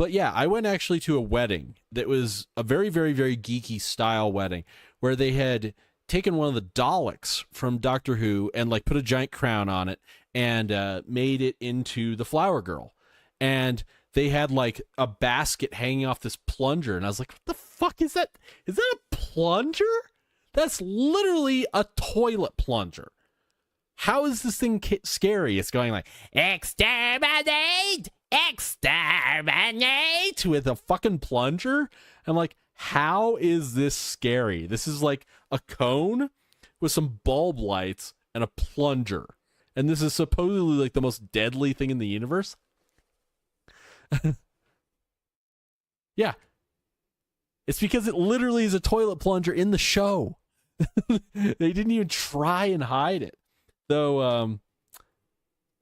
yeah, I went actually to a wedding that was a very, very, very geeky style wedding where they had taken one of the Daleks from Doctor Who and like put a giant crown on it and made it into the Flower Girl. And they had like a basket hanging off this plunger. And I was like, what the fuck is that? Is that a plunger? That's literally a toilet plunger. How is this thing scary? It's going like, exterminate, exterminate with a fucking plunger. I'm like, how is this scary? This is like a cone with some bulb lights and a plunger. And this is supposedly like the most deadly thing in the universe. Yeah. It's because it literally is a toilet plunger in the show. They didn't even try and hide it. Though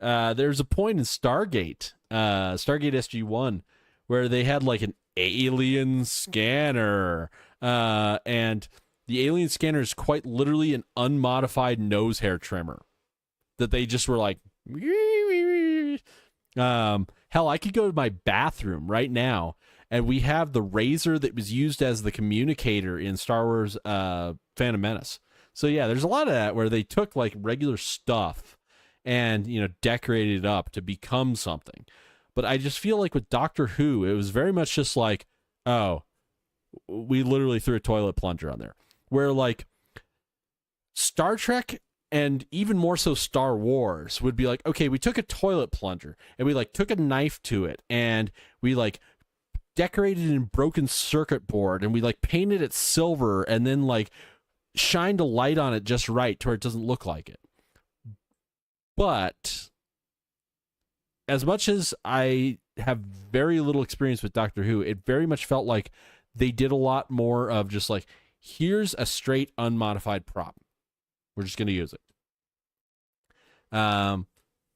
there's a point in Stargate SG-1, where they had like an alien scanner. And the alien scanner is quite literally an unmodified nose hair trimmer that they just were like, hell, I could go to my bathroom right now and we have the razor that was used as the communicator in Star Wars Phantom Menace. So yeah, there's a lot of that where they took like regular stuff and, you know, decorated it up to become something. But I just feel like with Doctor Who, it was very much just like, oh, we literally threw a toilet plunger on there. Where like Star Trek and even more so Star Wars would be like, okay, we took a toilet plunger and we like took a knife to it and we like decorated in broken circuit board and we like painted it silver and then like shined a light on it just right to where it doesn't look like it. But as much as I have very little experience with Doctor Who, it very much felt like they did a lot more of just like, here's a straight unmodified prop. We're just going to use it.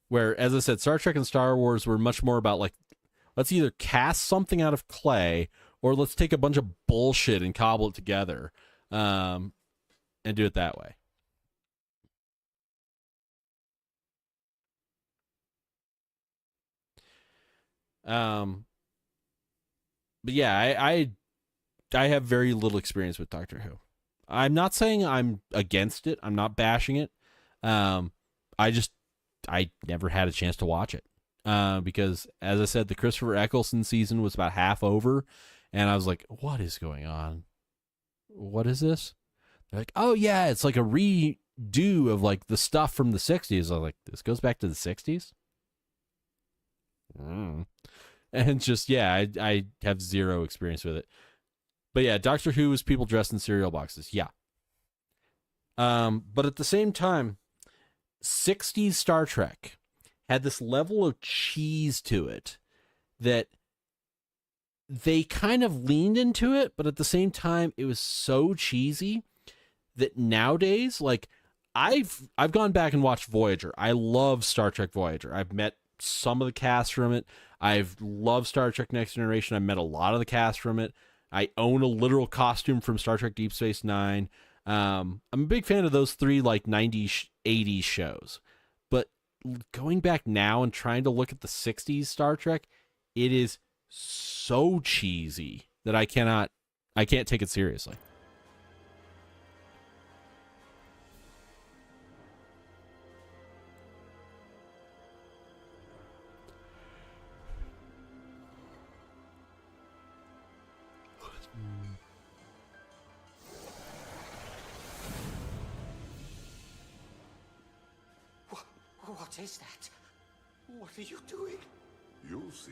Where, as I said, Star Trek and Star Wars were much more about like, let's either cast something out of clay or let's take a bunch of bullshit and cobble it together and do it that way. But yeah, I have very little experience with Doctor Who. I'm not saying I'm against it. I'm not bashing it. I never had a chance to watch it. Because as I said, the Christopher Eccleston season was about half over and I was like, what is going on? What is this? They're like, oh yeah, it's like a redo of like the stuff from the 60s. I was like, this goes back to the 60s? And just, yeah, I have zero experience with it. But yeah, Doctor Who is people dressed in cereal boxes. Yeah. But at the same time, 60s Star Trek had this level of cheese to it that they kind of leaned into it, but at the same time, it was so cheesy that nowadays, like, I've gone back and watched Voyager. I love Star Trek Voyager. I've met some of the cast from it. I've loved Star Trek Next Generation. I've met a lot of the cast from it. I own a literal costume from Star Trek Deep Space Nine. I'm a big fan of those three like 90s, 80s shows. But going back now and trying to look at the 60s Star Trek, it is so cheesy that I can't take it seriously. What is that? What are you doing? You'll see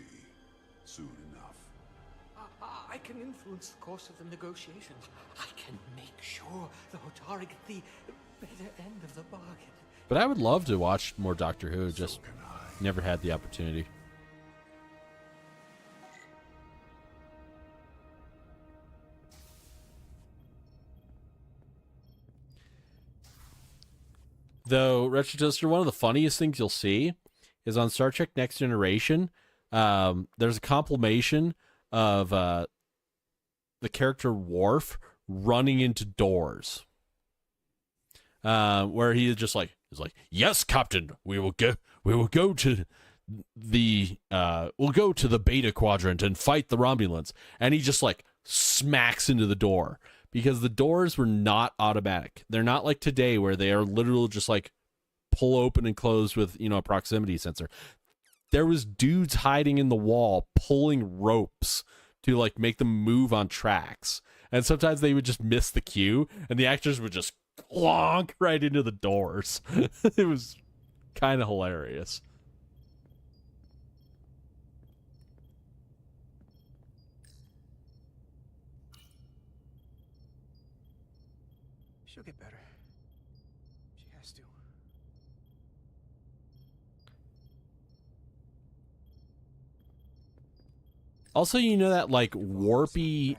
soon enough. I can influence the course of the negotiations. I can make sure the Hotari get the better end of the bargain. But I would love to watch more Doctor Who, just never had the opportunity. Though, Retro Toaster, one of the funniest things you'll see is on Star Trek Next Generation, there's a compilation of the character Worf running into doors. Where he's like, yes, Captain, we'll go to the Beta Quadrant and fight the Romulans. And he just like smacks into the door. Because the doors were not automatic. They're not like today where they are literally just like pull open and close with, a proximity sensor. There was dudes hiding in the wall pulling ropes to like make them move on tracks. And sometimes they would just miss the cue and the actors would just clonk right into the doors. It was kind of hilarious. She'll get better. She has to. Also, that like warpy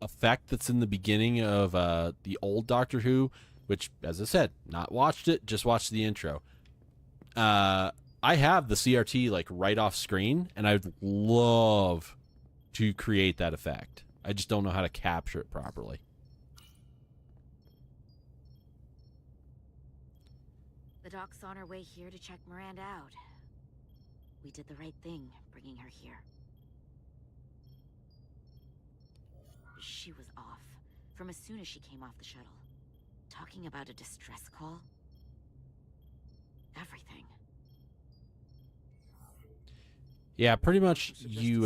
effect that's in the beginning of the old Doctor Who, which, as I said, not watched it, just watched the intro. I have the CRT like right off screen, and I'd love to create that effect. I just don't know how to capture it properly. The doc's on her way here to check Miranda out. We did the right thing, bringing her here. She was off, from as soon as she came off the shuttle. Talking about a distress call. Everything. Yeah, pretty much you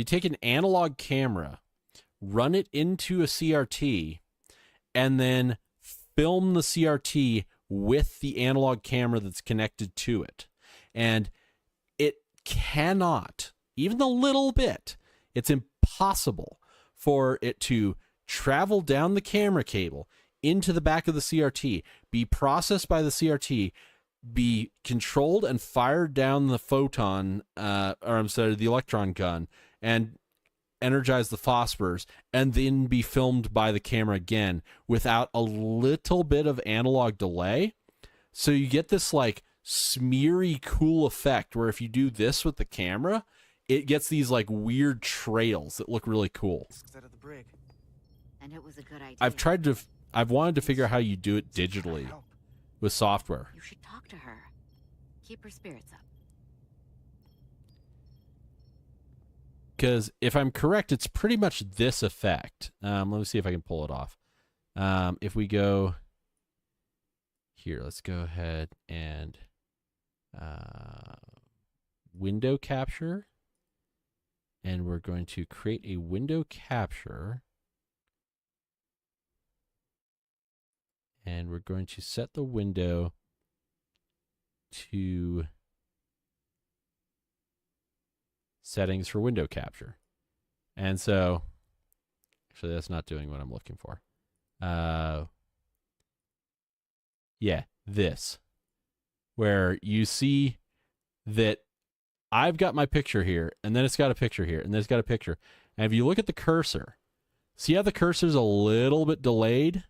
take an analog camera, run it into a CRT, and then film the CRT with the analog camera that's connected to it. And it cannot, even a little bit, it's impossible for it to travel down the camera cable into the back of the CRT, be processed by the CRT, be controlled and fired down the the electron gun, and energize the phosphors, and then be filmed by the camera again without a little bit of analog delay. So you get this like smeary cool effect where if you do this with the camera, it gets these like weird trails that look really cool. And it was a good idea. I've wanted to figure out how you do it digitally with software. You should talk to her. Keep her spirits up. Because if I'm correct, it's pretty much this effect. Let me see if I can pull it off. If we go here, let's go ahead and window capture. And we're going to create a window capture. And we're going to set the window to settings for window capture. And so, actually, that's not doing what I'm looking for. Yeah, this. Where you see that I've got my picture here, and then it's got a picture here, and then it's got a picture. And if you look at the cursor, see how the cursor's a little bit delayed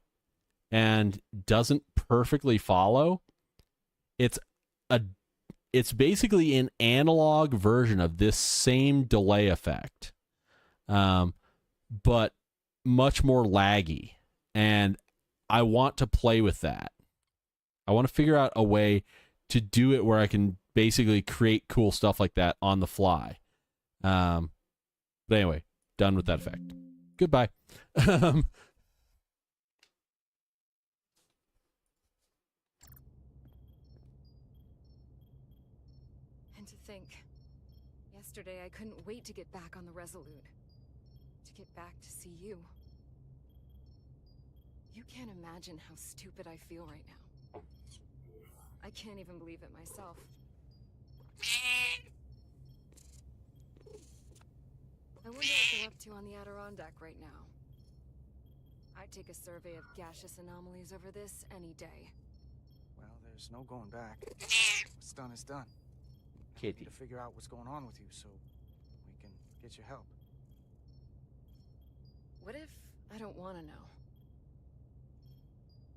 and doesn't perfectly follow? It's basically an analog version of this same delay effect, but much more laggy. And I want to play with that. I want to figure out a way to do it where I can basically create cool stuff like that on the fly. But anyway, done with that effect. Goodbye. And to think, yesterday I couldn't wait to get back on the Resolute. To get back to see you. You can't imagine how stupid I feel right now. I can't even believe it myself. I wonder what they're up to on the Adirondack right now. I'd take a survey of gaseous anomalies over this any day. Well, there's no going back. What's done is done. We need to figure out what's going on with you so we can get you help. What if I don't want to know?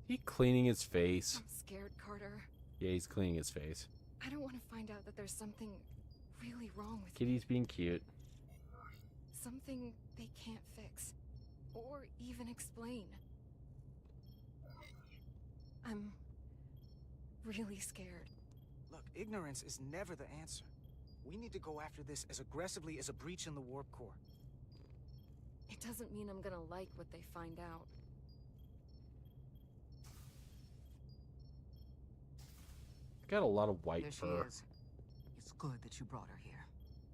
He cleaning his face. I'm scared, Carter. Yeah, he's cleaning his face. I don't want to find out that there's something really wrong with Kitty's being cute. Something they can't fix. Or even explain. I'm really scared. Look, ignorance is never the answer. We need to go after this as aggressively as a breach in the warp core. It doesn't mean I'm gonna like what they find out. Got a lot of white There fur. she is. It's good that you brought her here.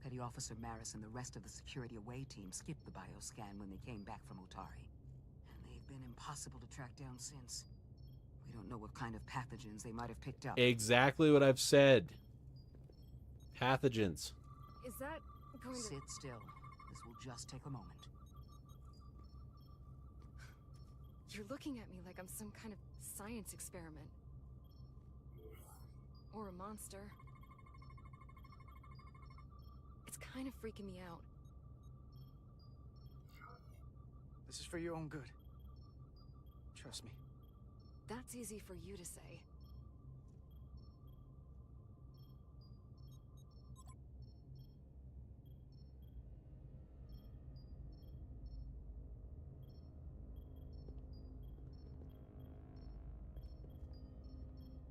Petty Officer Maris and the rest of the security away team skipped the bioscan when they came back from Otari. And they've been impossible to track down since. We don't know what kind of pathogens they might have picked up. Exactly what I've said. Pathogens. Is that going to... Sit still. This will just take a moment. You're looking at me like I'm some kind of science experiment. Or a monster. It's kind of freaking me out. This is for your own good. Trust me. That's easy for you to say.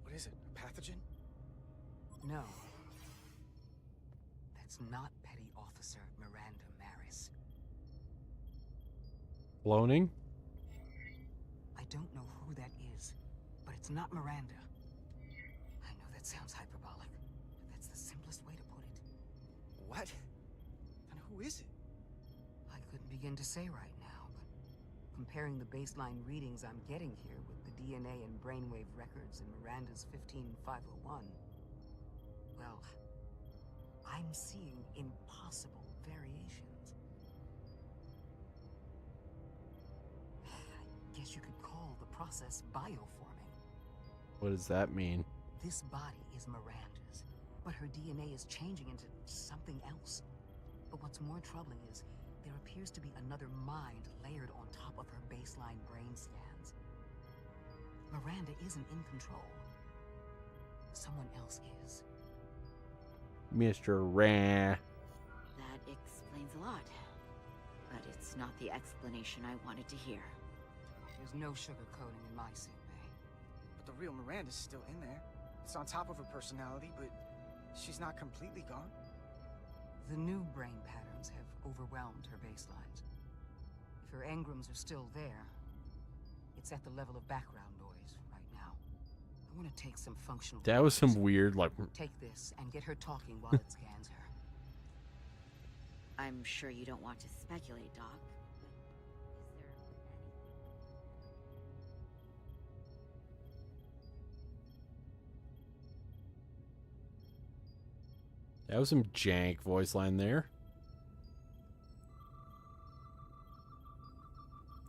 What is it? A pathogen? No. That's not Petty Officer Miranda Maris. Cloning? I don't know who that is, but it's not Miranda. I know that sounds hyperbolic, but that's the simplest way to put it. What? And who is it? I couldn't begin to say right now, but comparing the baseline readings I'm getting here with the DNA and brainwave records in Miranda's 15501, well, I'm seeing impossible variations. I guess you could call the process bioforming. What does that mean? This body is Miranda's, but her DNA is changing into something else. But what's more troubling is there appears to be another mind layered on top of her baseline brain scans. Miranda isn't in control. Someone else is. Mr. Rah. That explains a lot. But it's not the explanation I wanted to hear. There's no sugarcoating in my sick bay. But the real Miranda's still in there. It's on top of her personality, but she's not completely gone. The new brain patterns have overwhelmed her baselines. If her engrams are still there, it's at the level of background noise right now. I want to take some functional... That was some weird, like... Take this and get her talking while it scans her. I'm sure you don't want to speculate, Doc, but is there That was some jank voice line there.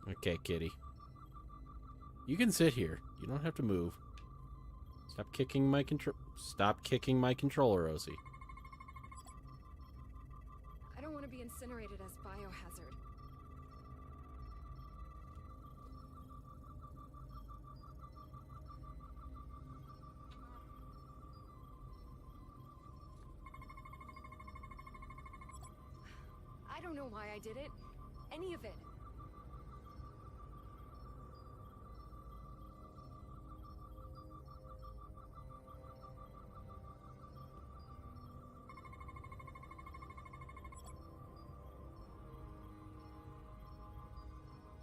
Okay, kitty. You can sit here. You don't have to move. Stop kicking my controller, Rosie. I don't want to be incinerated as biohazard. I don't know why I did it. Any of it.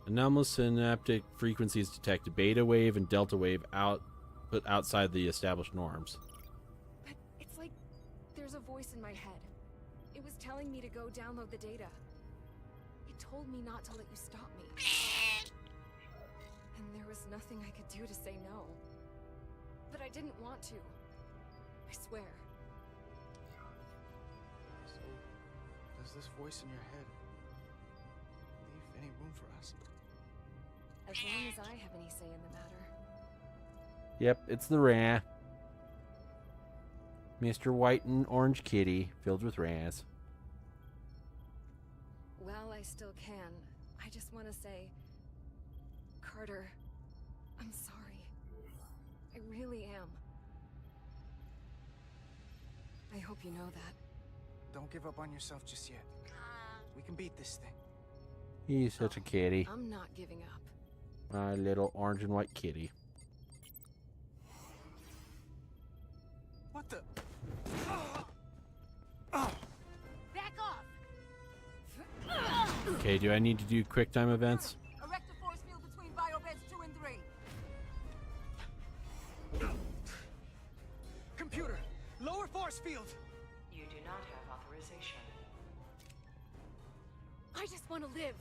Anomalous synaptic frequencies detected. Beta wave and delta wave put outside the established norms. But it's like there's a voice in my head. It was telling me to go download the data. It told me not to let you stop me. And there was nothing I could do to say no. But I didn't want to. I swear. So, does this voice in your head leave any room for us? As long as I have any say in the matter. Yep, it's the Ra. Mr. White and Orange Kitty, filled with Raz. Well, I still can. I just want to say, Carter, I'm sorry. I really am. I hope you know that. Don't give up on yourself just yet. We can beat this thing. He's such a kitty. I'm not giving up. My little orange and white kitty. What the? Back off! Okay, do I need to do quick time events? Erect a force field between biobeds 2 and 3. Computer, lower force field. You do not have authorization. I just want to live.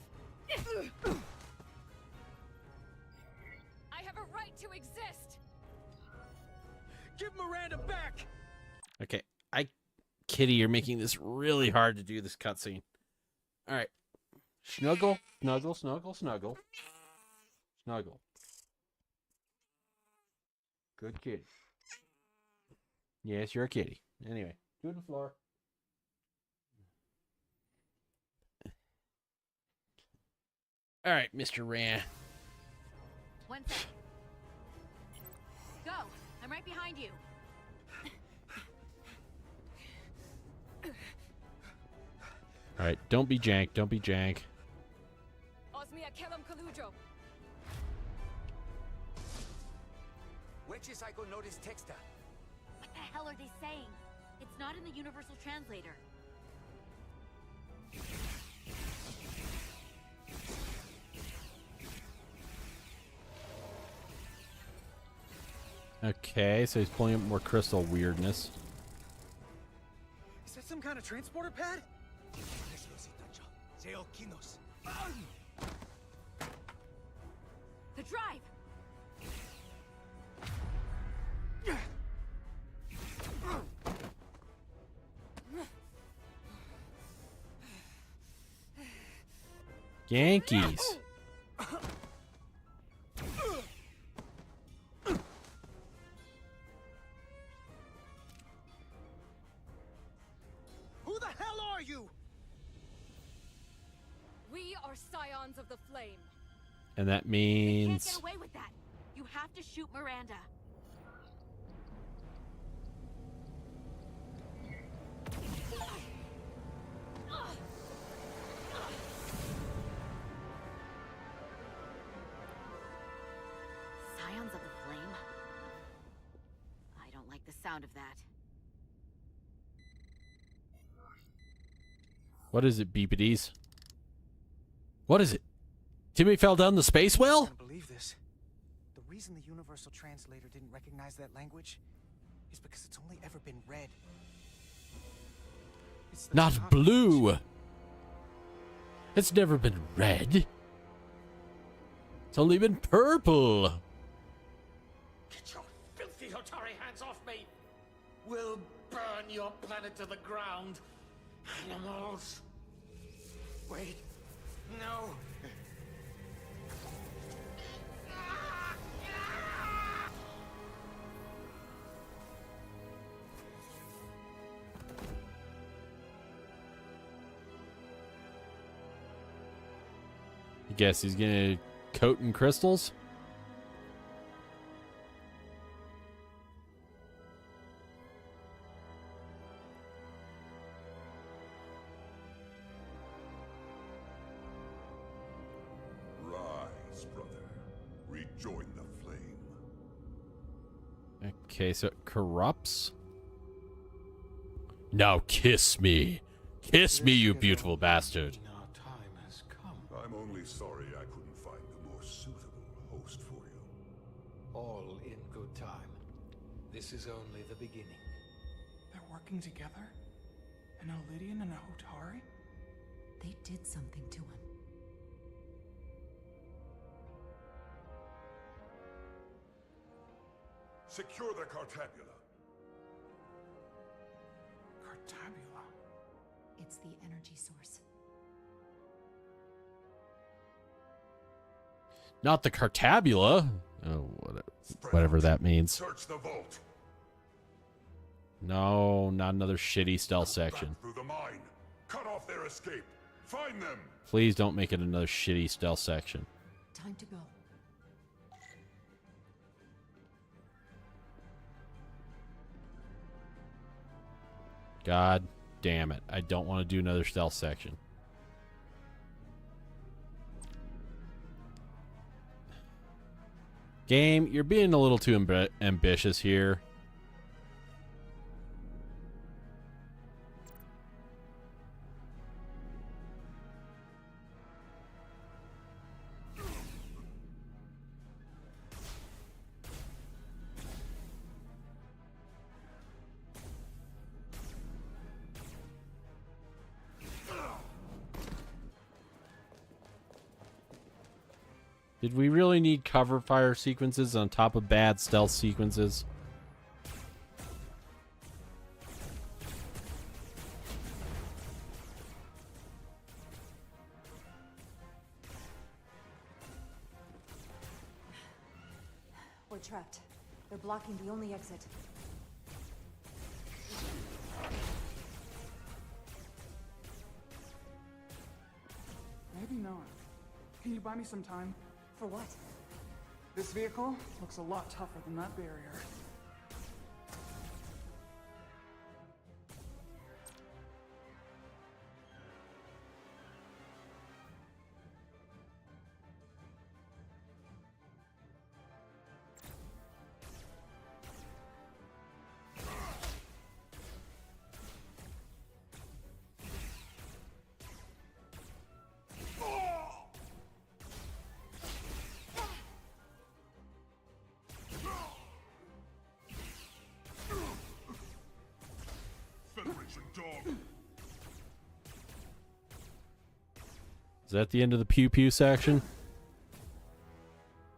I have a right to exist. Give Miranda back. Okay, Kitty, you're making this really hard to do this cutscene. All right, snuggle, snuggle, snuggle, snuggle, snuggle. Good kitty. Yes, you're a kitty. Anyway, to the floor. All right, Mr. Ran. 1 second. Go! I'm right behind you. All right, don't be jank. Don't be jank. Osmia Kellam Kalujo. Which I could notice texta. What the hell are they saying? It's not in the universal translator. Okay, so he's pulling up more crystal weirdness. Is that some kind of transporter pad? The drive! Yankees. Who the hell are you? We are scions of the flame. And that You can't means... get away with that. You have to shoot Miranda. Scions of the Flame? I don't like the sound of that. What is it, beepities? What is it? Timmy fell down the space well? I can't believe this. The reason the universal translator didn't recognize that language is because it's only ever been read. It's the Not Tanakh blue. language. It's never been red. It's only been purple. Get your filthy Hotari hands off me! We'll burn your planet to the ground. Animals. Wait. No. I guess he's gonna coat in crystals. Rise, brother. Rejoin the flame. Okay, so it corrupts. Now kiss me. Kiss me, you beautiful bastard. I'm only sorry I couldn't find time. This is only the beginning. They're working together? An Illidian and a Hotari? They did something to him. Secure the Cartabula. Cartabula? It's the energy source. Not the Cartabula. Oh, whatever that means. Search the vault. No, not another shitty stealth section. Through the mine. Cut off their escape. Find them. Please don't make it another shitty stealth section. Time to go. God damn it. I don't want to do another stealth section. Game, you're being a little too ambitious here. Did we really need cover fire sequences on top of bad stealth sequences? We're trapped. They're blocking the only exit. Maybe not. Can you buy me some time? For what? This vehicle looks a lot tougher than that barrier. Dog. Is that the end of the pew pew section?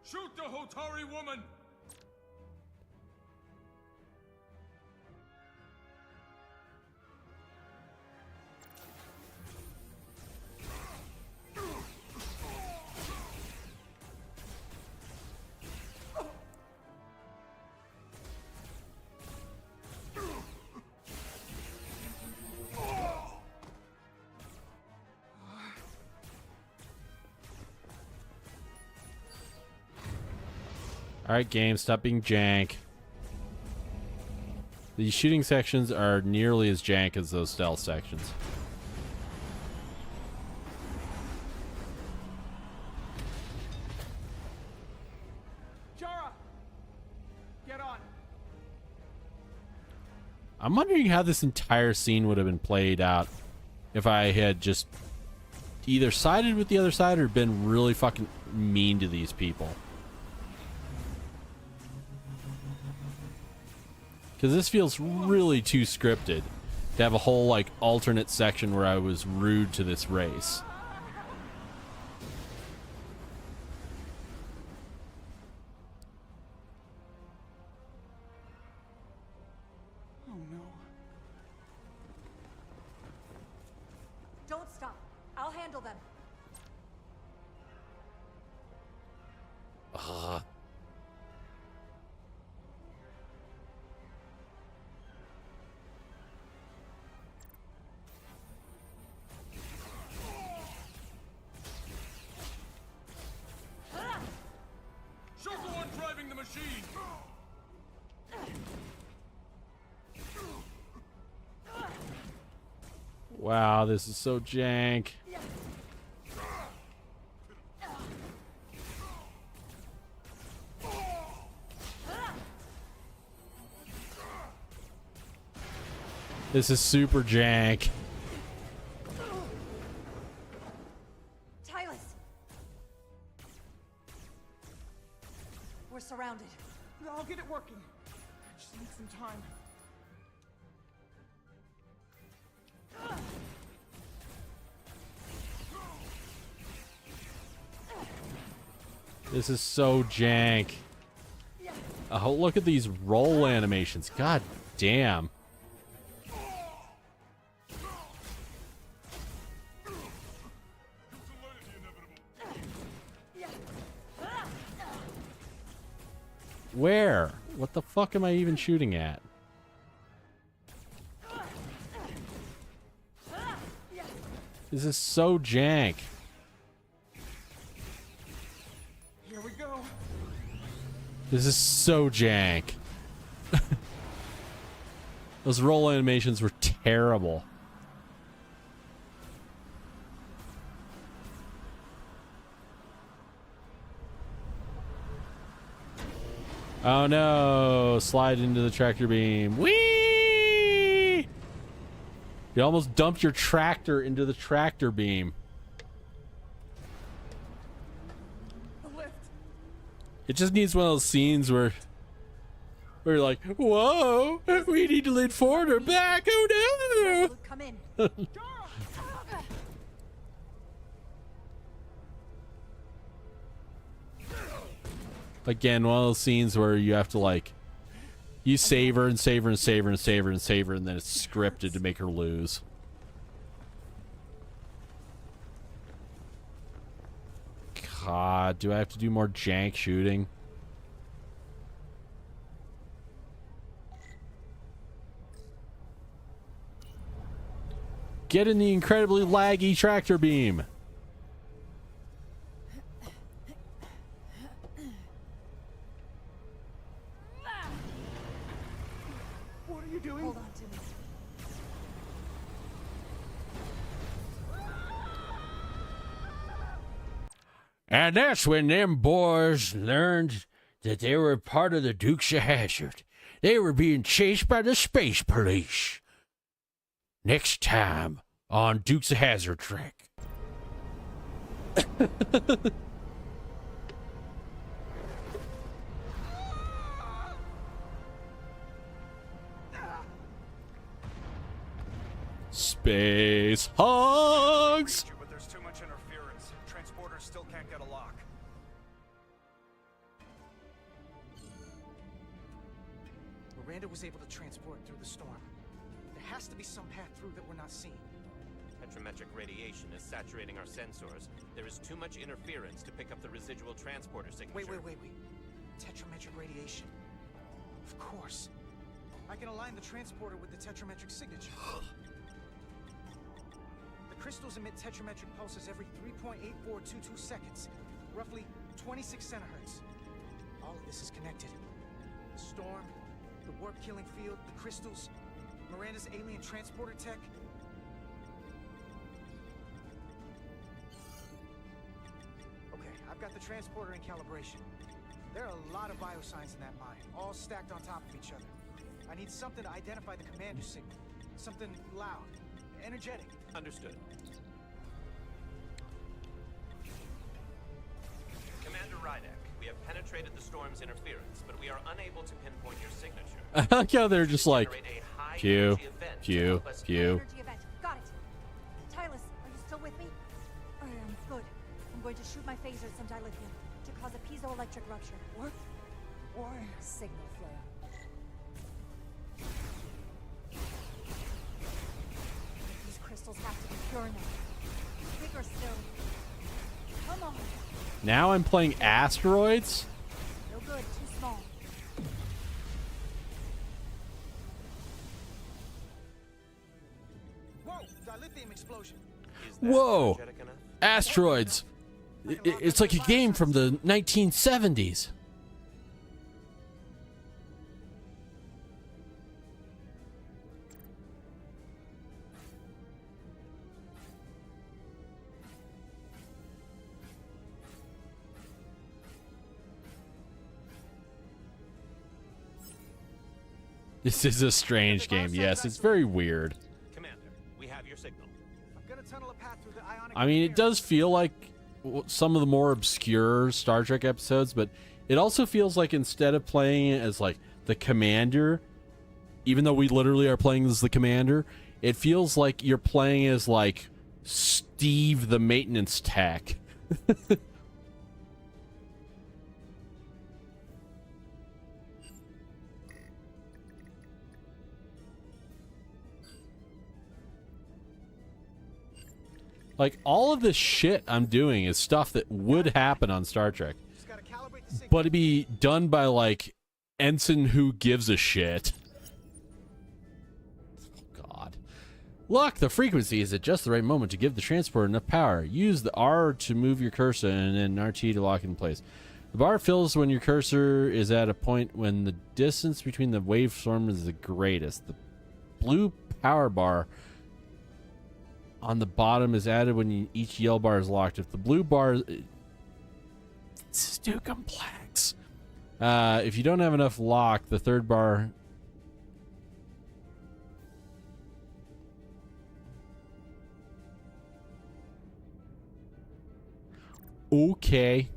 Shoot the Hotari woman! Alright, game, stop being jank. These shooting sections are nearly as jank as those stealth sections. Jara! Get on! I'm wondering how this entire scene would have been played out if I had just either sided with the other side or been really fucking mean to these people. Because this feels really too scripted to have a whole, like, alternate section where I was rude to this race. Oh no. Don't stop. I'll handle them. Shoot the one driving the machine! Wow, this is so jank. This is super jank. Tylus! We're surrounded. I'll get it working. I just need some time. This is so jank. Oh, look at these roll animations. God damn. Where? What the fuck am I even shooting at? This is so jank. Here we go. This is so jank. Those roll animations were terrible. Oh no! Slide into the tractor beam. Whee! You almost dumped your tractor into the tractor beam. The lift. It just needs one of those scenes where you're like, whoa, we need to lean forward or back. Oh no! Come in. Again, one of those scenes where you have to like, you save her and save her and save her and save her and save her, and then it's scripted to make her lose. God, do I have to do more jank shooting? Get in the incredibly laggy tractor beam. What are you doing? Hold on to me. And that's when them boys learned that they were part of the Dukes of Hazzard. They were being chased by the space police. Next time on Dukes of Hazzard Trek. Space hogs. But there's too much interference. Transporters still can't get a lock. Miranda was able to transport through the storm. There has to be some path through that we're not seeing. Tetrametric radiation is saturating our sensors. There is too much interference to pick up the residual transporter signature. Wait. Tetrametric radiation. Of course. I can align the transporter with the tetrametric signature. The crystals emit tetrametric pulses every 3.8422 seconds, roughly 26 centihertz. All of this is connected. The storm, the warp-killing field, the crystals, Miranda's alien transporter tech. Okay, I've got the transporter in calibration. There are a lot of biosigns in that mine, all stacked on top of each other. I need something to identify the commander signal. Something loud, energetic. Understood. Commander Rydek, we have penetrated the storm's interference, but we are unable to pinpoint your signature. I like how they're just like, Q. Energy event. Got it. Tylus, are you still with me? I am. Good. I'm going to shoot my phaser at some dilithium to cause a piezoelectric rupture. What? Why? Signal flare. These crystals have to be pure enough. Bigger still. Come on. Now I'm playing Asteroids? No good. Too small. Whoa! Dilithium explosion. Whoa! Asteroids! It's like a game from the 1970s. This is a strange game. Yes, it's very weird. Commander, we have your signal. I'm gonna tunnel a path through the ionic I mean, it does feel like some of the more obscure Star Trek episodes, but it also feels like instead of playing it as like the commander, even though we literally are playing as the commander, it feels like you're playing as like Steve the maintenance tech. Like, all of this shit I'm doing is stuff that would happen on Star Trek, but it'd be done by, like, Ensign who gives a shit. Oh, God. Look, the frequency is at just the right moment to give the transporter enough power. Use the R to move your cursor and then RT to lock it in place. The bar fills when your cursor is at a point when the distance between the waveform is the greatest. The blue power bar on the bottom is added when each yellow bar is locked. If the blue bar it's too complex. If you don't have enough lock, the third bar okay.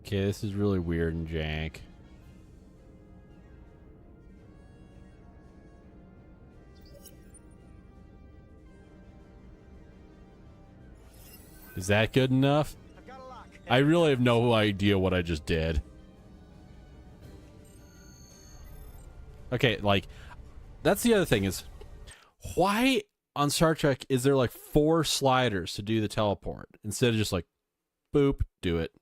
Okay, this is really weird and jank. Is that good enough? I really have no idea what I just did. Okay, like, that's the other thing is, why on Star Trek is there like 4 sliders to do the teleport instead of just like, boop, do it?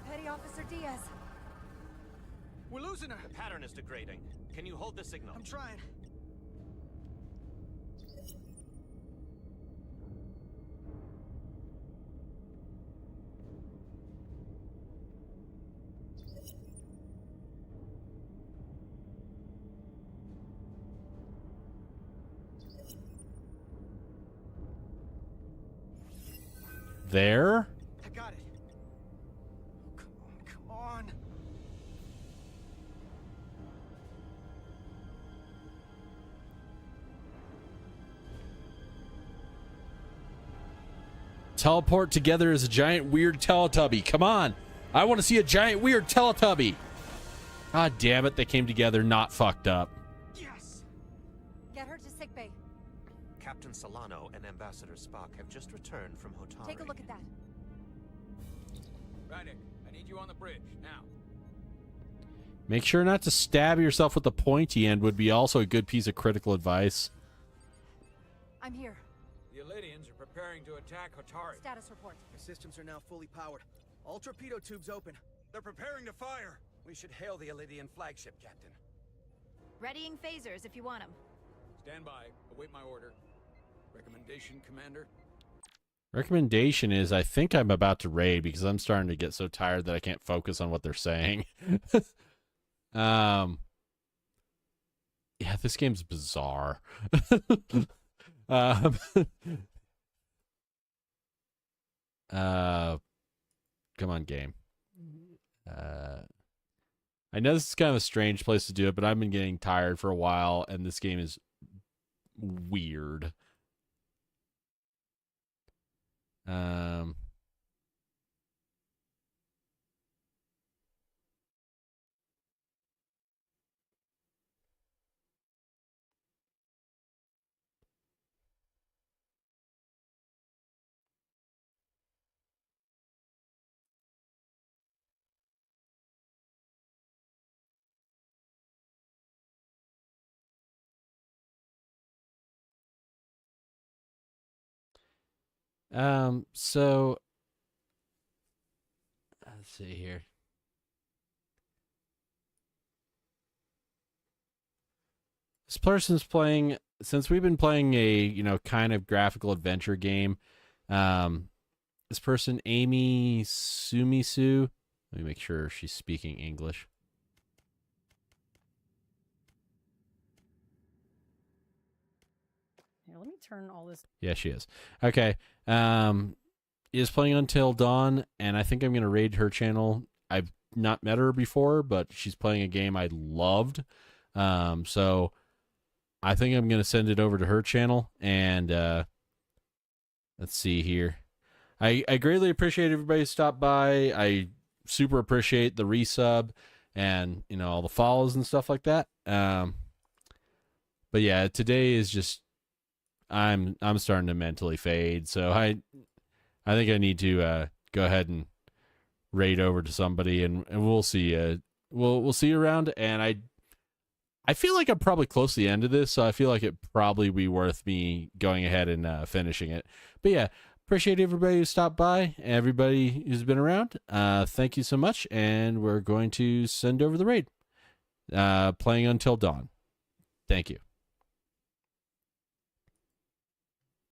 Petty Officer Diaz. We're losing her. The pattern is degrading. Can you hold the signal? I'm trying. There? I got it. Oh, come on. Teleport together as a giant weird Teletubby. Come on. I want to see a giant weird Teletubby. God damn it. They came together not fucked up. Yes. Get her to sickbay. Captain Solano and Ambassador Spock have just returned from Hotari. Take a look at that. Rydick, I need you on the bridge, now. Make sure not to stab yourself with the pointy end would be also a good piece of critical advice. I'm here. The Elydians are preparing to attack Hotari. Status report. The systems are now fully powered. All torpedo tubes open. They're preparing to fire. We should hail the Elydian flagship, Captain. Readying phasers if you want them. Stand by. Await my order. Recommendation, Commander? Recommendation is I think I'm about to raid because I'm starting to get so tired that I can't focus on what they're saying. Yeah, this game's bizarre. Come on, game. I know this is kind of a strange place to do it, but I've been getting tired for a while, and this game is weird. So let's see here. This person's playing, since we've been playing a, kind of graphical adventure game. This person, Amy Sumisu. Let me make sure she's speaking English. Here, let me turn all this. Yeah, she is. Okay. Is playing Until Dawn, and I think I'm going to raid her channel. I've not met her before, but she's playing a game I loved. So I think I'm going to send it over to her channel, and let's see here. I greatly appreciate everybody who stopped by. I super appreciate the resub and, all the follows and stuff like that. But yeah, today is just, I'm starting to mentally fade. So I think I need to go ahead and raid over to somebody, and we'll see. We'll see you around. And I feel like I'm probably close to the end of this, so I feel like it probably be worth me going ahead and finishing it. But yeah, appreciate everybody who stopped by, everybody who's been around. Thank you so much, and we're going to send over the raid. Playing Until Dawn. Thank you.